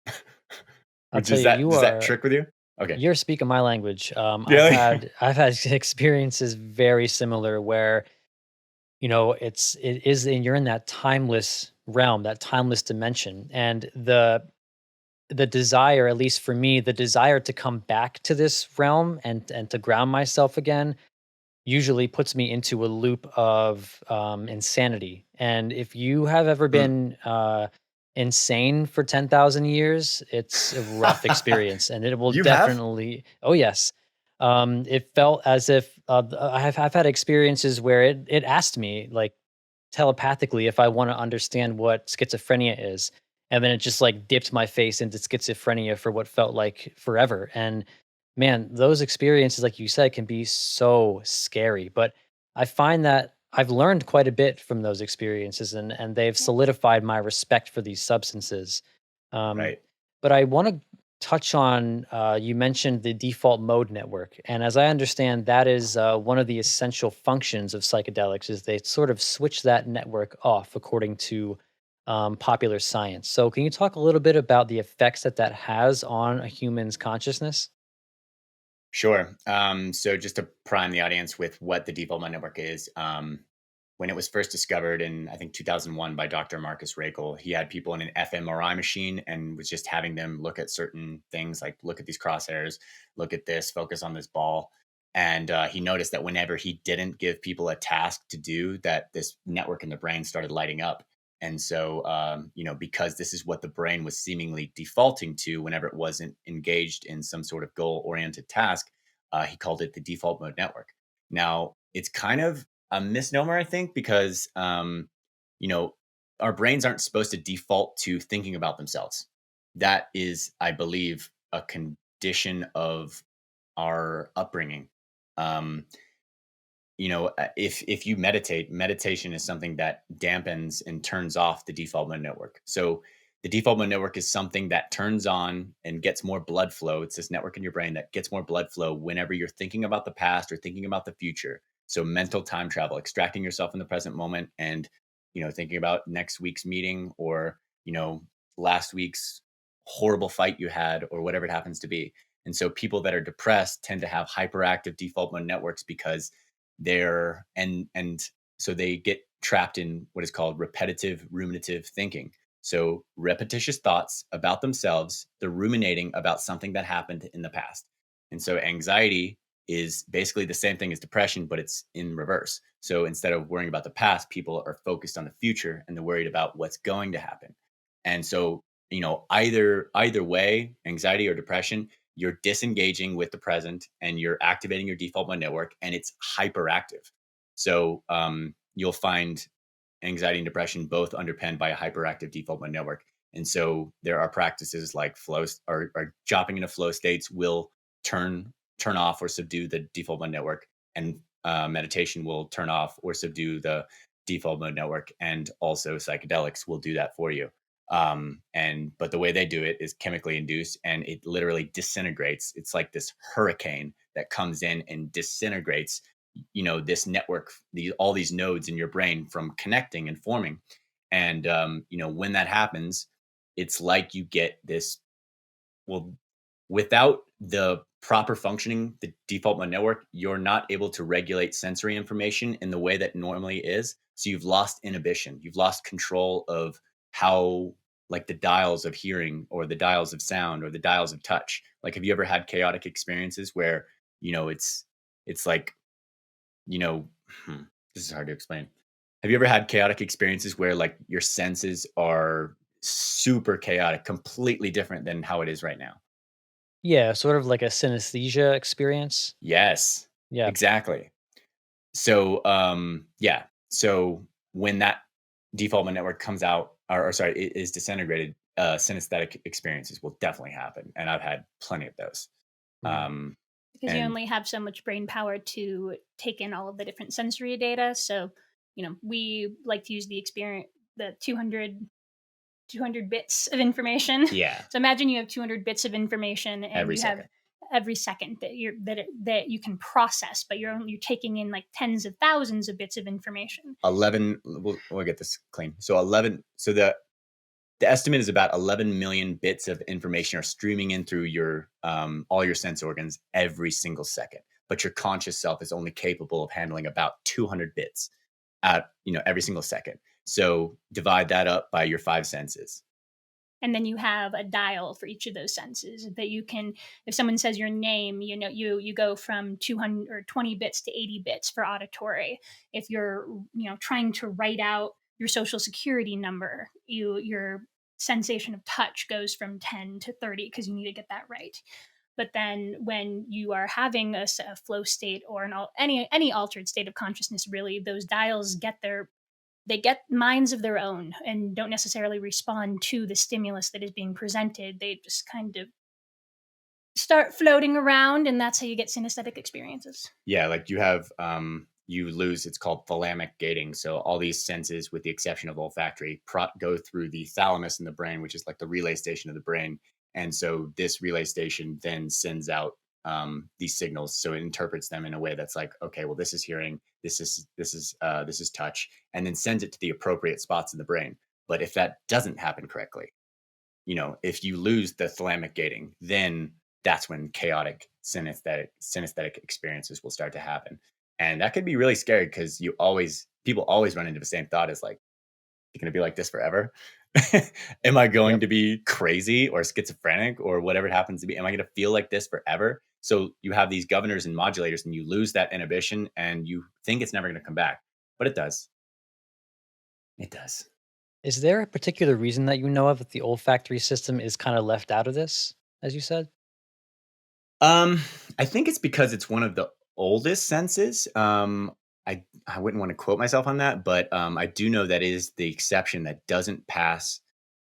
I'll tell Does you, that you does that are trick with you? Okay. you're speaking my language. Really? I've had experiences very similar where it is, and you're in that timeless realm, that timeless dimension, and the desire, at least for me, the desire to come back to this realm and to ground myself again usually puts me into a loop of insanity. And if you have ever Mm. been insane for 10,000 years, it's a rough experience, and it will You have? definitely. Oh yes, it felt as if I've had experiences where it asked me, like, telepathically, if I want to understand what schizophrenia is. And then it just like dipped my face into schizophrenia for what felt like forever. And man, those experiences, like you said, can be so scary. But I find that I've learned quite a bit from those experiences, and they've solidified my respect for these substances. Um, Right. but I want to touch on, you mentioned the default mode network. And as I understand, that is one of the essential functions of psychedelics is they sort of switch that network off according to popular science. So can you talk a little bit about the effects that that has on a human's consciousness? Sure. So just to prime the audience with what the default mode network is, when it was first discovered in, I think, 2001 by Dr. Marcus Rakel, he had people in an fMRI machine and was just having them look at certain things, like look at these crosshairs, look at this, focus on this ball. And he noticed that whenever he didn't give people a task to do, that this network in the brain started lighting up. And so, because this is what the brain was seemingly defaulting to whenever it wasn't engaged in some sort of goal oriented task, he called it the default mode network. Now, it's kind of a misnomer, I think, because, you know, our brains aren't supposed to default to thinking about themselves. That is, I believe, a condition of our upbringing. Um, if you meditate, meditation is something that dampens and turns off the default mode network. So the default mode network is something that turns on and gets more blood flow. It's this network in your brain that gets more blood flow whenever you're thinking about the past or thinking about the future. So mental time travel, extracting yourself in the present moment and, thinking about next week's meeting or, last week's horrible fight you had or whatever it happens to be. And so people that are depressed tend to have hyperactive default mode networks because and so they get trapped in what is called repetitive ruminative thinking. So repetitious thoughts about themselves, they're ruminating about something that happened in the past. And so anxiety is basically the same thing as depression, but it's in reverse. So instead of worrying about the past, people are focused on the future and they're worried about what's going to happen. And so, either way, anxiety or depression, you're disengaging with the present and you're activating your default mode network and it's hyperactive. So you'll find anxiety and depression both underpinned by a hyperactive default mode network. And so there are practices like flows or dropping into flow states will turn off or subdue the default mode network, and meditation will turn off or subdue the default mode network, and also psychedelics will do that for you. But the way they do it is chemically induced and it literally disintegrates. It's like this hurricane that comes in and disintegrates, this network, all these nodes in your brain from connecting and forming. And when that happens, it's like you get this, well, without the proper functioning, the default mode network, you're not able to regulate sensory information in the way that normally is. So you've lost inhibition. You've lost control of how, like the dials of hearing or the dials of sound or the dials of touch. Like, have you ever had chaotic experiences where, it's like, you know, hmm, this is hard to explain. Have you ever had chaotic experiences where like your senses are super chaotic, completely different than how it is right now? Yeah, sort of like a synesthesia experience. Yes, Yeah. exactly. So, yeah. So when that default mode network comes out, or sorry, it is disintegrated, synesthetic experiences will definitely happen, and I've had plenty of those. Mm. Um, because you and only have so much brain power to take in all of the different sensory data. So, we like to use the 200 bits of information. yeah, So imagine you have 200 bits of information and every you have second. every second that you can process, but you're taking in like tens of thousands of bits of information. 11. We'll get this clean. So 11. So the estimate is about 11 million bits of information are streaming in through your all your sense organs every single second. But your conscious self is only capable of handling about 200 bits at every single second. So divide that up by your five senses. And then you have a dial for each of those senses that you can, if someone says your name, you go from 200 or 20 bits to 80 bits for auditory. If you're trying to write out your social security number, your sensation of touch goes from 10 to 30 because you need to get that right. But then when you are having a flow state or any altered state of consciousness, really those dials they get minds of their own and don't necessarily respond to the stimulus that is being presented. They just kind of start floating around, and that's how you get synesthetic experiences. Yeah, like you lose, it's called thalamic gating. So all these senses, with the exception of olfactory, go through the thalamus in the brain, which is like the relay station of the brain. And so this relay station then sends out these signals. So it interprets them in a way that's like, okay, well, this is hearing, this is touch, and then sends it to the appropriate spots in the brain. But if that doesn't happen correctly, if you lose the thalamic gating, then that's when chaotic synesthetic experiences will start to happen. And that could be really scary because people always run into the same thought as like, you're going to be like this forever. Am I going Yep. to be crazy or schizophrenic or whatever it happens to be? Am I going to feel like this forever? So you have these governors and modulators and you lose that inhibition and you think it's never going to come back, but it does. It does. Is there a particular reason that you know of that the olfactory system is kind of left out of this, as you said? Um, I think it's because it's one of the oldest senses. I wouldn't want to quote myself on that, but I do know that is the exception that doesn't pass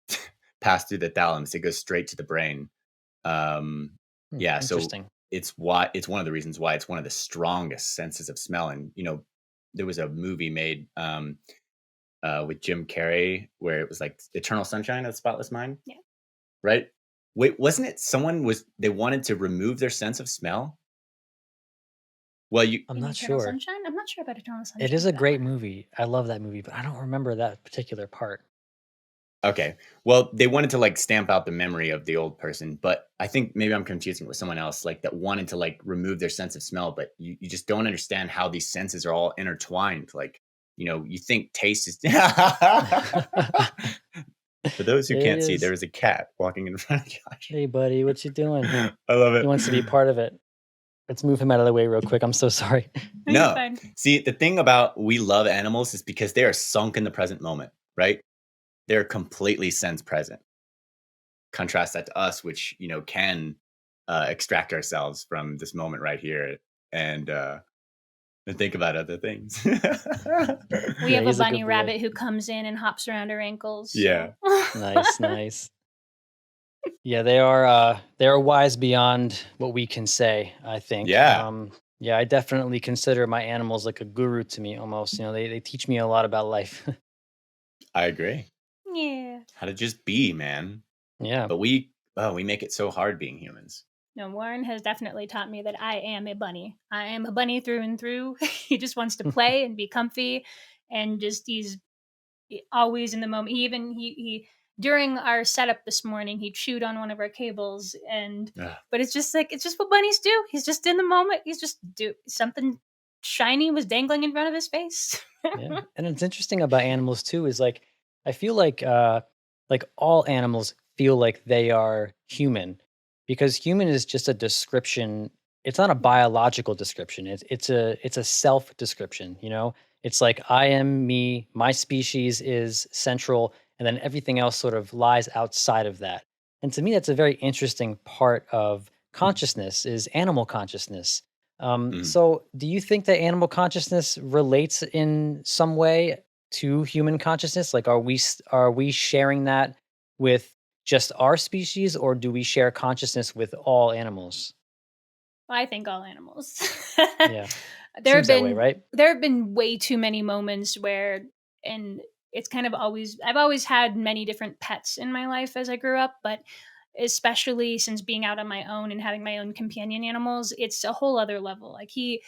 through the thalamus. It goes straight to the brain. Um, yeah, so Interesting. it's one of the reasons why it's one of the strongest senses of smell. And there was a movie made with Jim Carrey where it was like Eternal Sunshine of the Spotless Mind, Yeah. right? Wait, wasn't it they wanted to remove their sense of smell? Well, you I'm In not Eternal sure. Sunshine? I'm not sure about Eternal It Sunshine is of a that great one. movie. I love that movie, but I don't remember that particular part. Okay. Well, they wanted to like stamp out the memory of the old person, but I think maybe I'm confusing it with someone else, like that wanted to like remove their sense of smell, but you just don't understand how these senses are all intertwined. Like, you think taste is for those who There he can't see, there is. is a cat walking in front of Josh. Hey, buddy, what you doing? I love He it. wants to be part of it. Let's move him out of the way real quick. I'm so sorry. No, you're No. fine. See, the thing about we love animals is because they are sunk in the present moment, right? They're completely sense present. Contrast that to us, which can extract ourselves from this moment right here and think about other things. We Yeah, have a he's a good bunny boy. rabbit who comes in and hops around our ankles. Yeah, So Nice, nice. Yeah, they are wise beyond what we can say, I think. yeah, Yeah, I definitely consider my animals like a guru to me almost. They teach me a lot about life. I agree. yeah. How to just be, man. Yeah. But we make it so hard being humans. No, Warren has definitely taught me that I am a bunny. I am a bunny through and through. He just wants to play and be comfy, and just he's always in the moment. He during our setup this morning, he chewed on one of our cables, and Ugh. but it's just what bunnies do. He's just in the moment. He's just do something shiny was dangling in front of his face. Yeah. And it's interesting about animals too is like I feel like all animals feel like they are human because human is just a description. It's not a biological description. It's a self description, you know? It's like I am me, my species is central and then everything else sort of lies outside of that. And to me that's a very interesting part of consciousness is animal consciousness. Mhm. So, do you think that animal consciousness relates in some way to human consciousness? Like, are we sharing that with just our species, or do we share consciousness with all animals? I think all animals. Yeah, there have seems that way, been right? there have been way too many moments where, and it's kind of always I've always had many different pets in my life as I grew up, but especially since being out on my own and having my own companion animals, it's a whole other level. Like he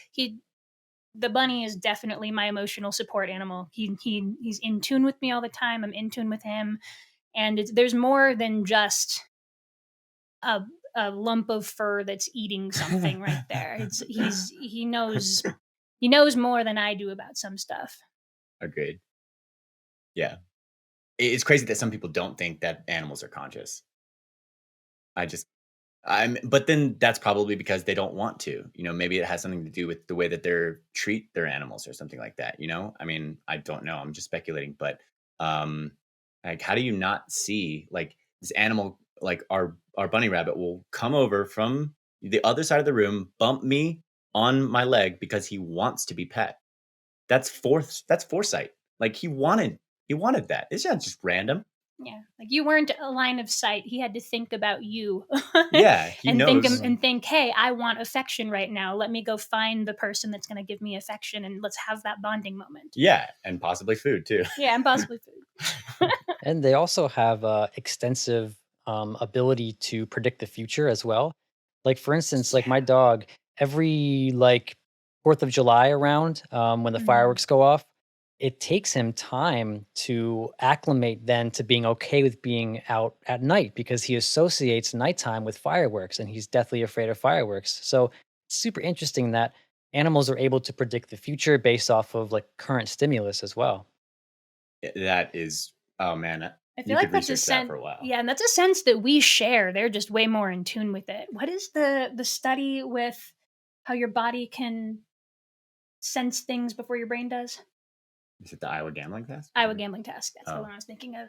the bunny is definitely my emotional support animal. He's in tune with me all the time. I'm in tune with him, and there's more than just a a lump of fur that's eating something right there. It's he knows more than I do about some stuff. Agreed. Yeah, it's crazy that some people don't think that animals are conscious. I just but then that's probably because they don't want to. Maybe it has something to do with the way that they treat their animals or something like that. I mean, I don't know. I'm just speculating, but um, like, how do you not see like this animal, like our bunny rabbit, will come over from the other side of the room, bump me on my leg because he wants to be pet. That's foresight. Like he wanted that. It's not just random. Yeah, like you weren't a line of sight. He had to think about you, Yeah, he and think knows. Mhm. and think, "Hey, I want affection right now. Let me go find the person that's going to give me affection, and let's have that bonding moment." Yeah, and possibly food too. Yeah, and possibly food. And they also have extensive ability to predict the future as well. Like for instance, like my Yeah. dog, every like 4th of July around when the Mm. fireworks go off, it takes him time to acclimate then to being okay with being out at night because he associates nighttime with fireworks and he's deathly afraid of fireworks. So it's super interesting that animals are able to predict the future based off of like current stimulus as well. That is, oh man, I feel you like could that's a research that sense. for a while. Yeah, and that's a sense that we share. They're just way more in tune with it. What is the study with how your body can sense things before your brain does? Is it the Iowa gambling test? Iowa gambling task. That's the Oh, one I was thinking of.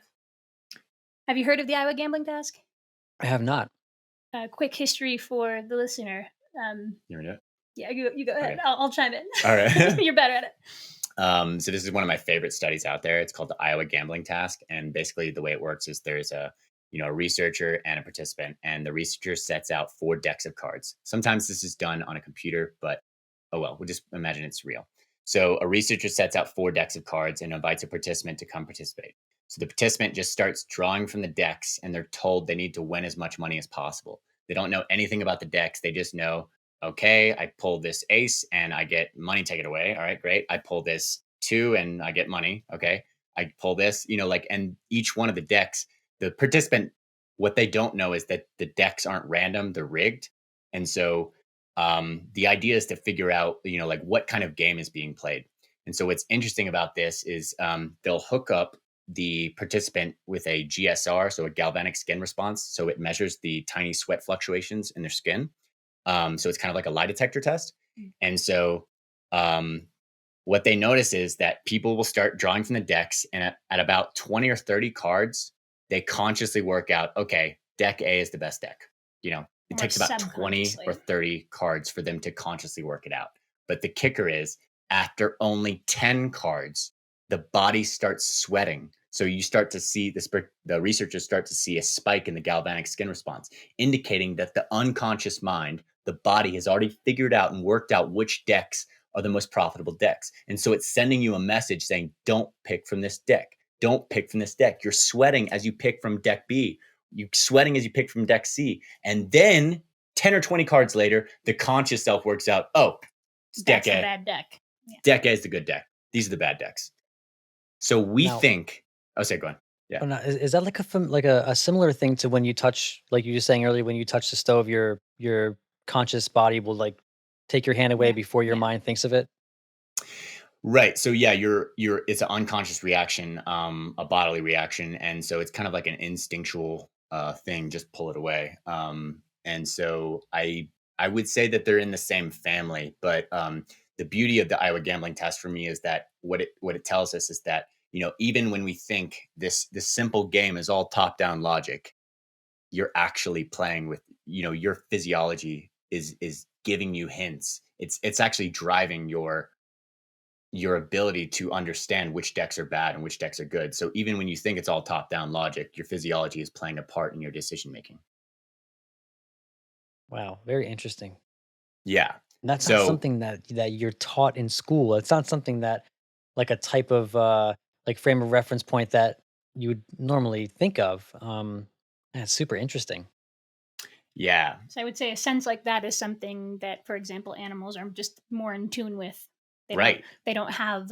Have you heard of the Iowa gambling task? I have not. Quick history for the listener. Um, you know it? Yeah, you go ahead. Okay. I'll chime in. All right. You're better at it. So this is one of my favorite studies out there. It's called the Iowa Gambling Task, and basically the way it works is there's a researcher and a participant, and the researcher sets out 4 decks of cards. Sometimes this is done on a computer, but oh well, we'll just imagine it's real. So a researcher sets out 4 decks of cards and invites a participant to come participate. So the participant just starts drawing from the decks, and they're told they need to win as much money as possible. They don't know anything about the decks. They just know, okay, I pull this ace and I get money, take it away. All right, great. I pull this two and I get money. Okay. I pull this, and each one of the decks, the participant, what they don't know is that the decks aren't random, they're rigged. And so the idea is to figure out, like what kind of game is being played. And so what's interesting about this is they'll hook up the participant with a GSR, so a galvanic skin response. So it measures the tiny sweat fluctuations in their skin. So it's kind of like a lie detector test. And so um, what they notice is that people will start drawing from the decks, and at about 20 or 30 cards, they consciously work out, okay, deck A is the best deck. It Or takes about 20 or subconsciously. 30 cards for them to consciously work it out. But the kicker is after only 10 cards, the body starts sweating. So you start to see the researchers start to see a spike in the galvanic skin response, indicating that the unconscious mind, the body has already figured out and worked out which decks are the most profitable decks. And so it's sending you a message saying, don't pick from this deck. Don't pick from this deck. You're sweating as you pick from deck B. You're sweating as you pick from deck C. And then 10 or 20 cards later, the conscious self works out, oh, it's deck That's the A. bad deck. Yeah. Deck A is the good deck. These are the bad decks. So we Now, think, oh, say, go on. Yeah. now is that like a similar thing to when you touch, like you were saying earlier, when you touch the stove, your conscious body will like take your hand away Yeah. before your Yeah. mind thinks of it? Right. So yeah, you're it's an unconscious reaction, a bodily reaction. And so it's kind of like an instinctual thing, just pull it away. And so I would say that they're in the same family, but the beauty of the Iowa gambling test for me is that what it tells us is that, even when we think this simple game is all top-down logic, you're actually playing with, your physiology is giving you hints. It's actually driving your ability to understand which decks are bad and which decks are good. So even when you think it's all top down logic, your physiology is playing a part in your decision making. Wow, very interesting. Yeah. And that's not So something that you're taught in school. It's not something that like a type of like frame of reference point that you would normally think of. That's super interesting. yeah, So I would say a sense like that is something that, for example, animals are just more in tune with. They don't right. they don't have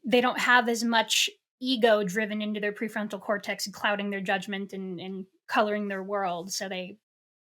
they don't have as much ego driven into their prefrontal cortex and clouding their judgment and coloring their world, so they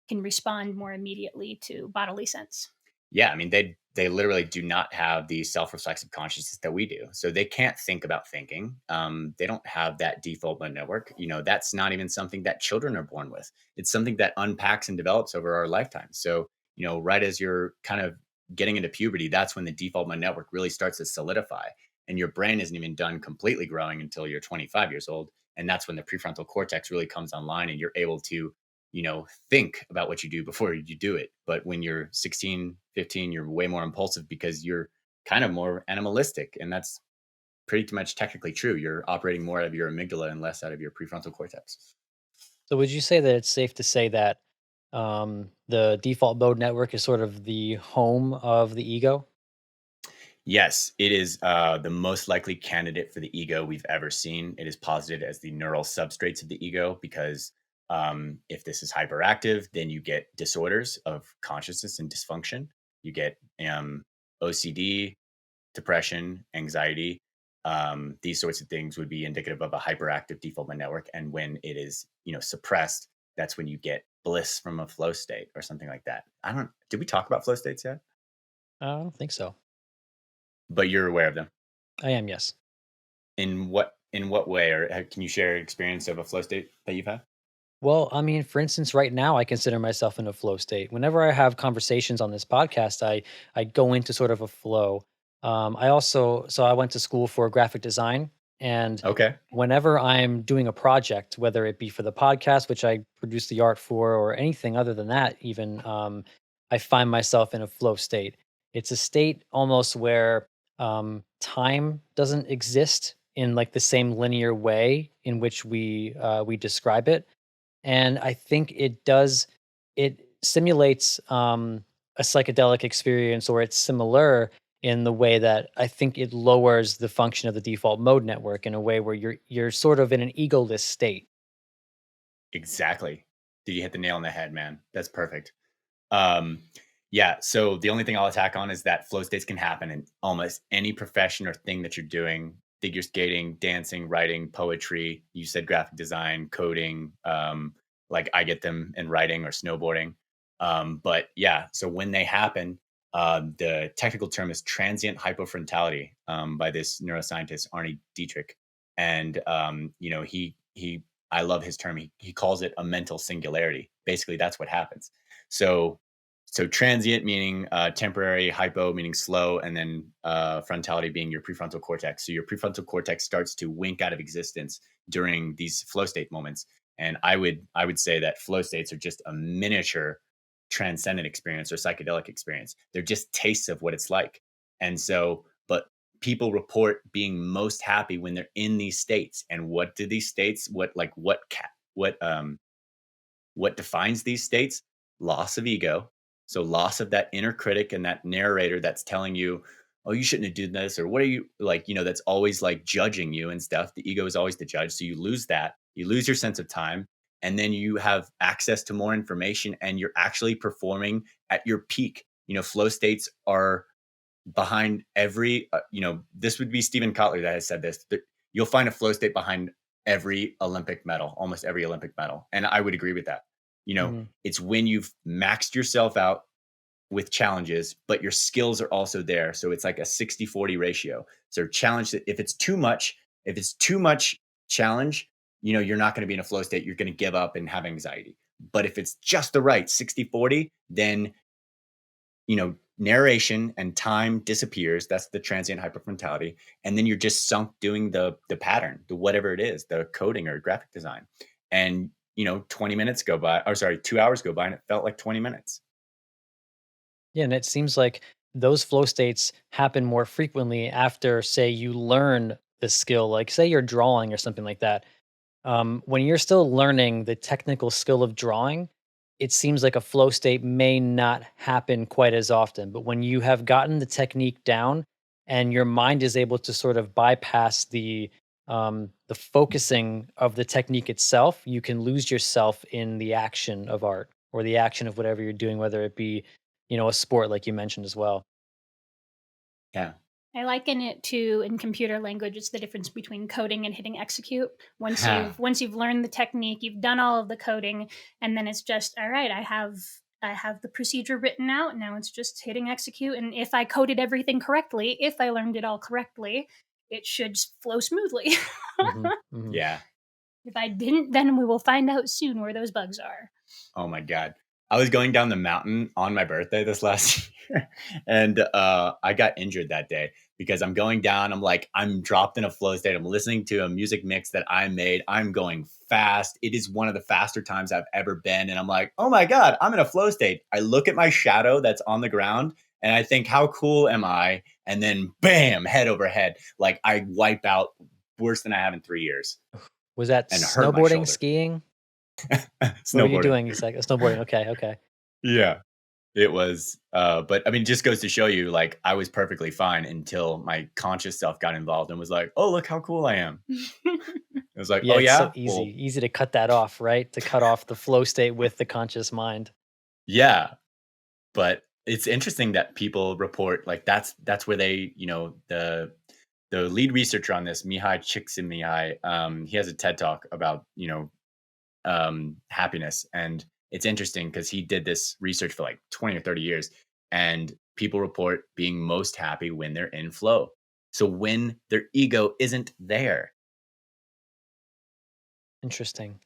can respond more immediately to bodily sense. Yeah, I mean they literally do not have the self-reflexive consciousness that we do. So they can't think about thinking. They don't have that default mode network. That's not even something that children are born with. It's something that unpacks and develops over our lifetime. So, right as you're kind of getting into puberty, that's when the default mode network really starts to solidify. And your brain isn't even done completely growing until you're 25 years old. And that's when the prefrontal cortex really comes online and you're able to think about what you do before you do it. But when you're 16, 15, you're way more impulsive because you're kind of more animalistic. And that's pretty much technically true. You're operating more out of your amygdala and less out of your prefrontal cortex. So would you say that it's safe to say that the default mode network is sort of the home of the ego? Yes, it is the most likely candidate for the ego we've ever seen. It is posited as the neural substrates of the ego because if this is hyperactive, then you get disorders of consciousness and dysfunction. You get OCD, depression, anxiety. These sorts of things would be indicative of a hyperactive default mode network. And when it is, suppressed, that's when you get bliss from a flow state or something like that. Did we talk about flow states yet? I don't think so. But you're aware of them. I am, yes. In what way, or can you share experience of a flow state that you've had? Well, I mean, for instance, right now I consider myself in a flow state. Whenever I have conversations on this podcast, I go into sort of a flow. I went to school for graphic design, and Okay. whenever I'm doing a project, whether it be for the podcast, which I produce the art for, or anything other than that, even I find myself in a flow state. It's a state almost where time doesn't exist in like the same linear way in which we describe it, and I think it simulates a psychedelic experience, or it's similar in the way that I think it lowers the function of the default mode network in a way where you're sort of in an egoless state. Exactly. Did you hit the nail on the head, man? That's perfect. Um, yeah. So the only thing I'll attack on is that flow states can happen in almost any profession or thing that you're doing. Figure skating, dancing, writing, poetry. You said graphic design, coding. Like I get them in writing or snowboarding. But yeah, so when they happen, the technical term is transient hypofrontality by this neuroscientist Arnie Dietrich, and I love his term. He calls it a mental singularity. Basically, that's what happens. So transient meaning temporary, hypo meaning slow, and then frontality being your prefrontal cortex. So your prefrontal cortex starts to wink out of existence during these flow state moments. And I would say that flow states are just a miniature transcendent experience or psychedelic experience. They're just tastes of what it's like. And so, but people report being most happy when they're in these states. And what do these states? What defines these states? Loss of ego. So loss of that inner critic and that narrator that's telling you, oh, you shouldn't have done this, or what are you like, that's always like judging you and stuff. The ego is always the judge. So you lose that. You lose your sense of time. And then you have access to more information and you're actually performing at your peak. Flow states are behind every, this would be Stephen Kotler that has said this. That you'll find a flow state behind every Olympic medal, almost every Olympic medal. And I would agree with that. Mhm. It's when you've maxed yourself out with challenges, but your skills are also there. So it's like a 60-40 ratio. So challenge that if it's too much challenge, you're not going to be in a flow state. You're going to give up and have anxiety. But if it's just the right 60-40, then narration and time disappears. That's the transient hyperfrontality. And then you're just sunk doing the pattern, the whatever it is, the coding or graphic design. And 20 minutes go by, or sorry, 2 hours go by and it felt like 20 minutes. Yeah, and it seems like those flow states happen more frequently after, say, you learn the skill, like say you're drawing or something like that. When you're still learning the technical skill of drawing, it seems like a flow state may not happen quite as often. But when you have gotten the technique down and your mind is able to sort of bypass the focusing of the technique itself, you can lose yourself in the action of art or the action of whatever you're doing, whether it be, a sport like you mentioned as well. Yeah. I liken it to, in computer language, it's the difference between coding and hitting execute. Once you've learned the technique, you've done all of the coding, and then it's just all right. I have the procedure written out. Now it's just hitting execute, and if I coded everything correctly, if I learned it all correctly, it should flow smoothly. Hmm. Hmm. Yeah. If I didn't, then we will find out soon where those bugs are. Oh my God. I was going down the mountain on my birthday this last year and I got injured that day because I'm going down. I'm dropped in a flow state. I'm listening to a music mix that I made. I'm going fast. It is one of the faster times I've ever been. And I'm like, oh my God, I'm in a flow state. I look at my shadow that's on the ground and I think, how cool am I? And then bam, head over head. Like I wipe out worse than I have in 3 years Was that and hurt my snowboarding, shoulder. skiing? What were you Snowboarding. doing? He's like snowboarding. Okay, okay. Yeah. It was, but I mean, just goes to show you, like, I was perfectly fine until my conscious self got involved and was like, "Oh, look how cool I am." It was like, Yeah, "Oh it's so yeah, easy. well, Easy to cut that off, right? To cut off the flow state with the conscious mind. yeah." But it's interesting that people report like that's where they, the lead researcher on this, Mihai Csikszentmihalyi, he has a TED talk about happiness. And it's interesting because he did this research for like 20 or 30 years. And people report being most happy when they're in flow. So when their ego isn't there. Interesting.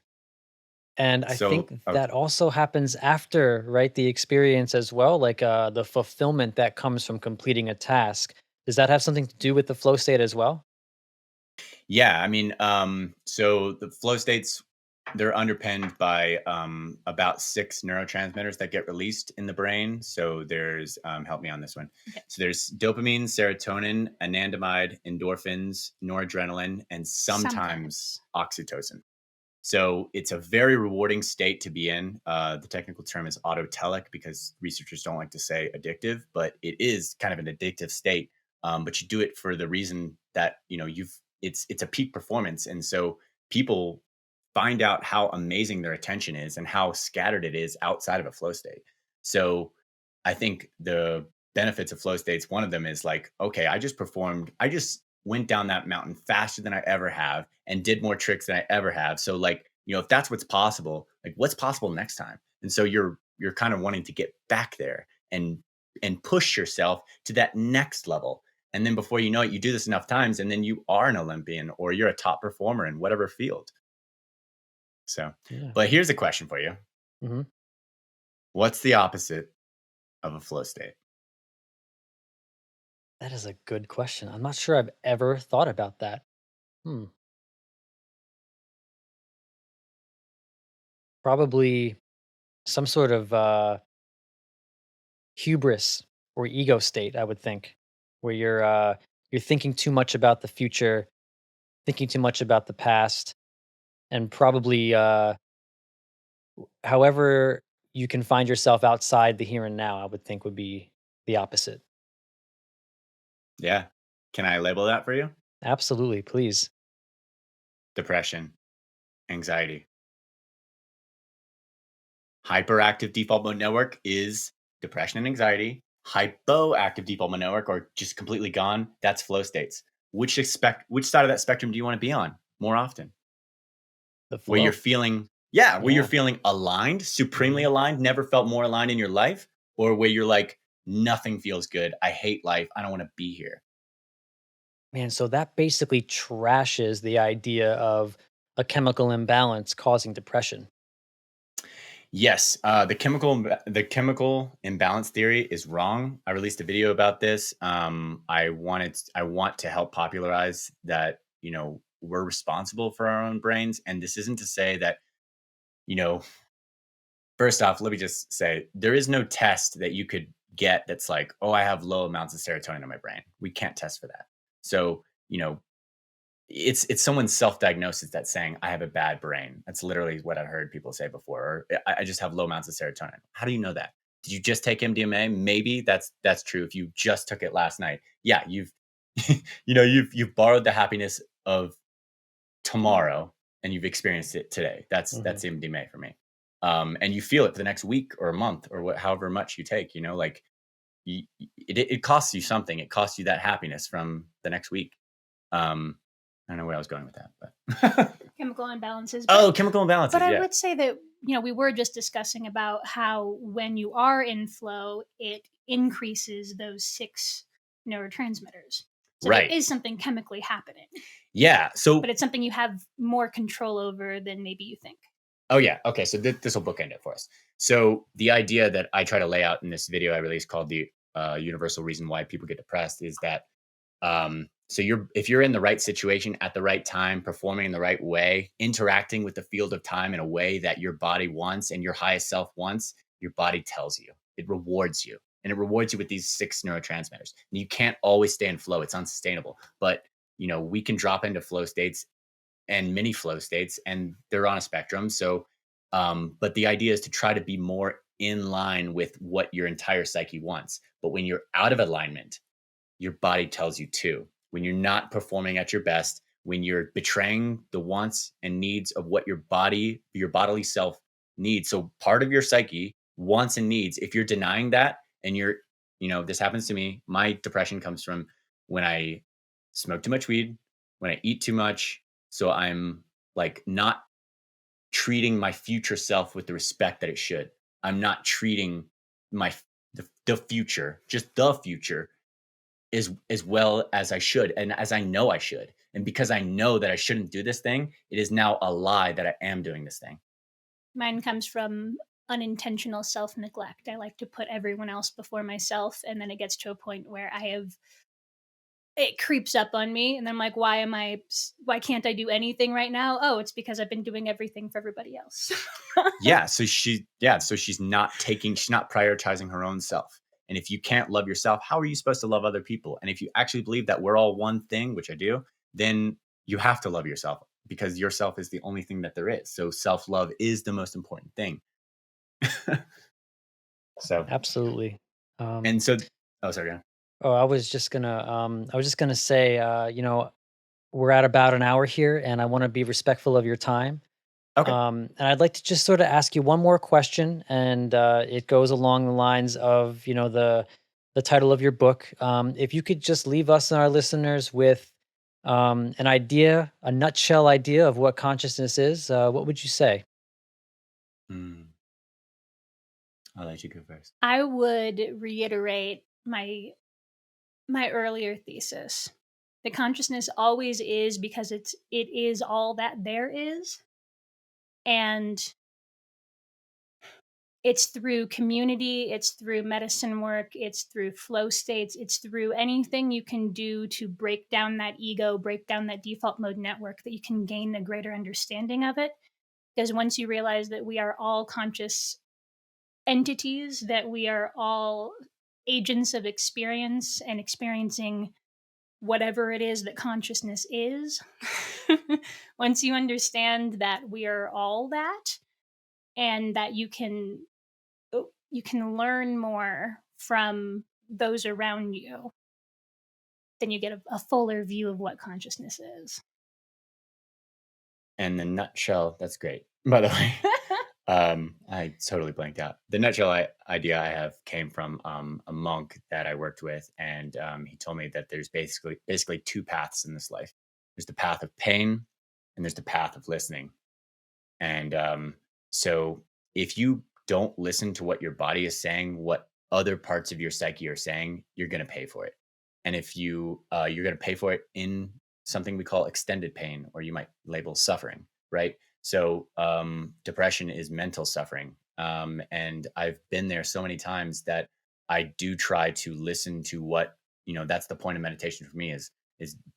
And I So, think that also happens after, right, the experience as well, like the fulfillment that comes from completing a task. Does that have something to do with the flow state as well? yeah, I mean, so the flow states. they're underpinned by about six neurotransmitters that get released in the brain. So there's help me on this one. Okay. So there's dopamine, serotonin, anandamide, endorphins, noradrenaline, and sometimes Sometimes. oxytocin. So it's a very rewarding state to be in. The technical term is autotelic because researchers don't like to say addictive, but it is kind of an addictive state. But you do it for the reason that it's a peak performance, and so people find out how amazing their attention is and how scattered it is outside of a flow state. So I think the benefits of flow states, one of them is like, okay, I just went down that mountain faster than I ever have and did more tricks than I ever have. So like, if that's what's possible, like what's possible next time? And so you're kind of wanting to get back there and push yourself to that next level. And then before you know it, you do this enough times and then you are an Olympian or you're a top performer in whatever field. So, Yeah. but here's a question for you. Mhm. What's the opposite of a flow state? That is a good question. I'm not sure I've ever thought about that. Hmm. Probably some sort of hubris or ego state, I would think, where you're thinking too much about the future, thinking too much about the past, and probably however you can find yourself outside the here and now, I would think would be the opposite. Yeah. Can I label that for you? Absolutely, please. Depression, anxiety. Hyperactive default mode network is depression and anxiety. Hypoactive default mode network, or just completely gone, that's flow states. Which side of that spectrum do you want to be on more often? The Where you're flow. feeling, yeah, where you're Yeah. feeling aligned, supremely Mhm. aligned, never felt more aligned in your life, or where you're like, nothing feels good. I hate life. I don't want to be here. Man, so that basically trashes the idea of a chemical imbalance causing depression. Yes, the chemical imbalance theory is wrong. I released a video about this. I want to help popularize that. We're responsible for our own brains, and this isn't to say that you know. First off, let me just say there is no test that you could get that's like, oh, I have low amounts of serotonin in my brain. We can't test for that. So it's someone's self-diagnosis that's saying I have a bad brain. That's literally what I've heard people say before. Or I just have low amounts of serotonin. How do you know that? Did you just take MDMA? Maybe that's true. If you just took it last night, yeah, you've you've borrowed the happiness of Tomorrow. tomorrow and you've experienced it today. That's Mhm. MDMA for me. And you feel it for the next week or a month or however much you take. Like it costs you something. It costs you that happiness from the next week. Um, I don't know where I was going with that, but Chemical imbalances. oh, But chemical but imbalances. I Yeah, would say that, we were just discussing about how when you are in flow, it increases those six neurotransmitters. So there right. is something chemically happening, Yeah. but So, it's something you have more control over than maybe you think. oh yeah. Okay. So this will bookend it for us. So the idea that I try to lay out in this video I released called the universal reason why people get depressed is that so if you're in the right situation at the right time, performing in the right way, interacting with the field of time in a way that your body wants and your highest self wants, your body tells you. It rewards you. And it rewards you with these six neurotransmitters. And you can't always stay in flow. It's unsustainable. But we can drop into flow states and mini flow states, and they're on a spectrum. So, but the idea is to try to be more in line with what your entire psyche wants. But when you're out of alignment, your body tells you to. When you're not performing at your best, when you're betraying the wants and needs of what your bodily self needs. So part of your psyche wants and needs, if you're denying that and this happens to me, my depression comes from when I smoke too much weed, when I eat too much. So I'm like not treating my future self with the respect that it should. I'm not treating the future, just the future, as well as I should and as I know I should. And because I know that I shouldn't do this thing, it is now a lie that I am doing this thing. Mine comes from unintentional self neglect. I like to put everyone else before myself, and then it gets to a point where I have it creeps up on me, and then I'm like, why can't I do anything right now? Oh, it's because I've been doing everything for everybody else. Yeah, so she's she's not prioritizing her own self. And if you can't love yourself, how are you supposed to love other people? And if you actually believe that we're all one thing, which I do, then you have to love yourself because yourself is the only thing that there is. So self-love is the most important thing. So, Absolutely. and so oh, sorry. Yeah. Oh, I was just gonna say, we're at about an hour here, and I want to be respectful of your time. Okay. And I'd like to just sort of ask you one more question, and it goes along the lines of, the title of your book. If you could just leave us and our listeners with an idea, a nutshell idea of what consciousness is, what would you say? Mm, I'll let you go first. I would reiterate my earlier thesis. The consciousness always is because it is all that there is, and it's through community, it's through medicine work, it's through flow states, it's through anything you can do to break down that ego, break down that default mode network, that you can gain a greater understanding of it. Because once you realize that we are all conscious entities, that we are all agents of experience and experiencing whatever it is that consciousness is, once you understand that we are all that, and that you can learn more from those around you, then you get a fuller view of what consciousness is. And the nutshell, that's great. By the way, I totally blanked out. The idea I have came from a monk that I worked with, and he told me that there's basically two paths in this life. There's the path of pain, and there's the path of listening. And so, if you don't listen to what your body is saying, what other parts of your psyche are saying, you're going to pay for it. And if you're going to pay for it in something we call extended pain, or you might label suffering, right? So depression is mental suffering, and I've been there so many times that I do try to listen to what That's the point of meditation for me is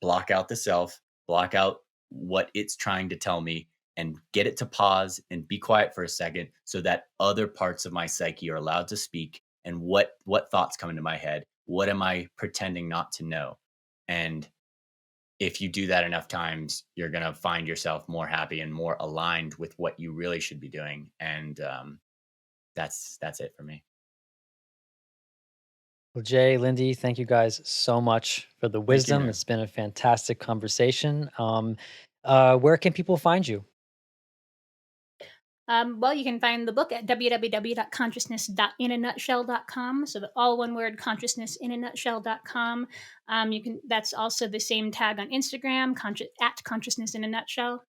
block out the self, block out what it's trying to tell me, and get it to pause and be quiet for a second so that other parts of my psyche are allowed to speak. And what thoughts come into my head, what am I pretending not to know? And if you do that enough times, you're going to find yourself more happy and more aligned with what you really should be doing. And that's it for me. Well, Jay, Lindy, thank you guys so much for the Thank wisdom. you. It's been a fantastic conversation. Where can people find you? Well, you can find the book at www.consciousness.inanutshell.com. So all one word, consciousnessinanutshell.com. That's also the same tag on Instagram, at consciousness in a nutshell.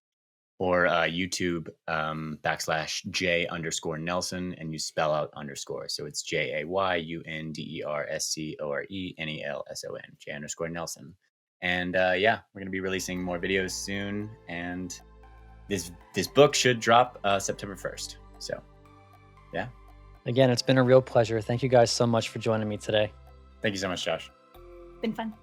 Or YouTube /J_Nelson, and you spell out underscore. So it's JAYUNDERSCORENELSON, J_Nelson. And yeah, we're going to be releasing more videos soon. And this book should drop September 1st. So yeah. Again, it's been a real pleasure. Thank you guys so much for joining me today. Thank you so much, Josh. Been fun.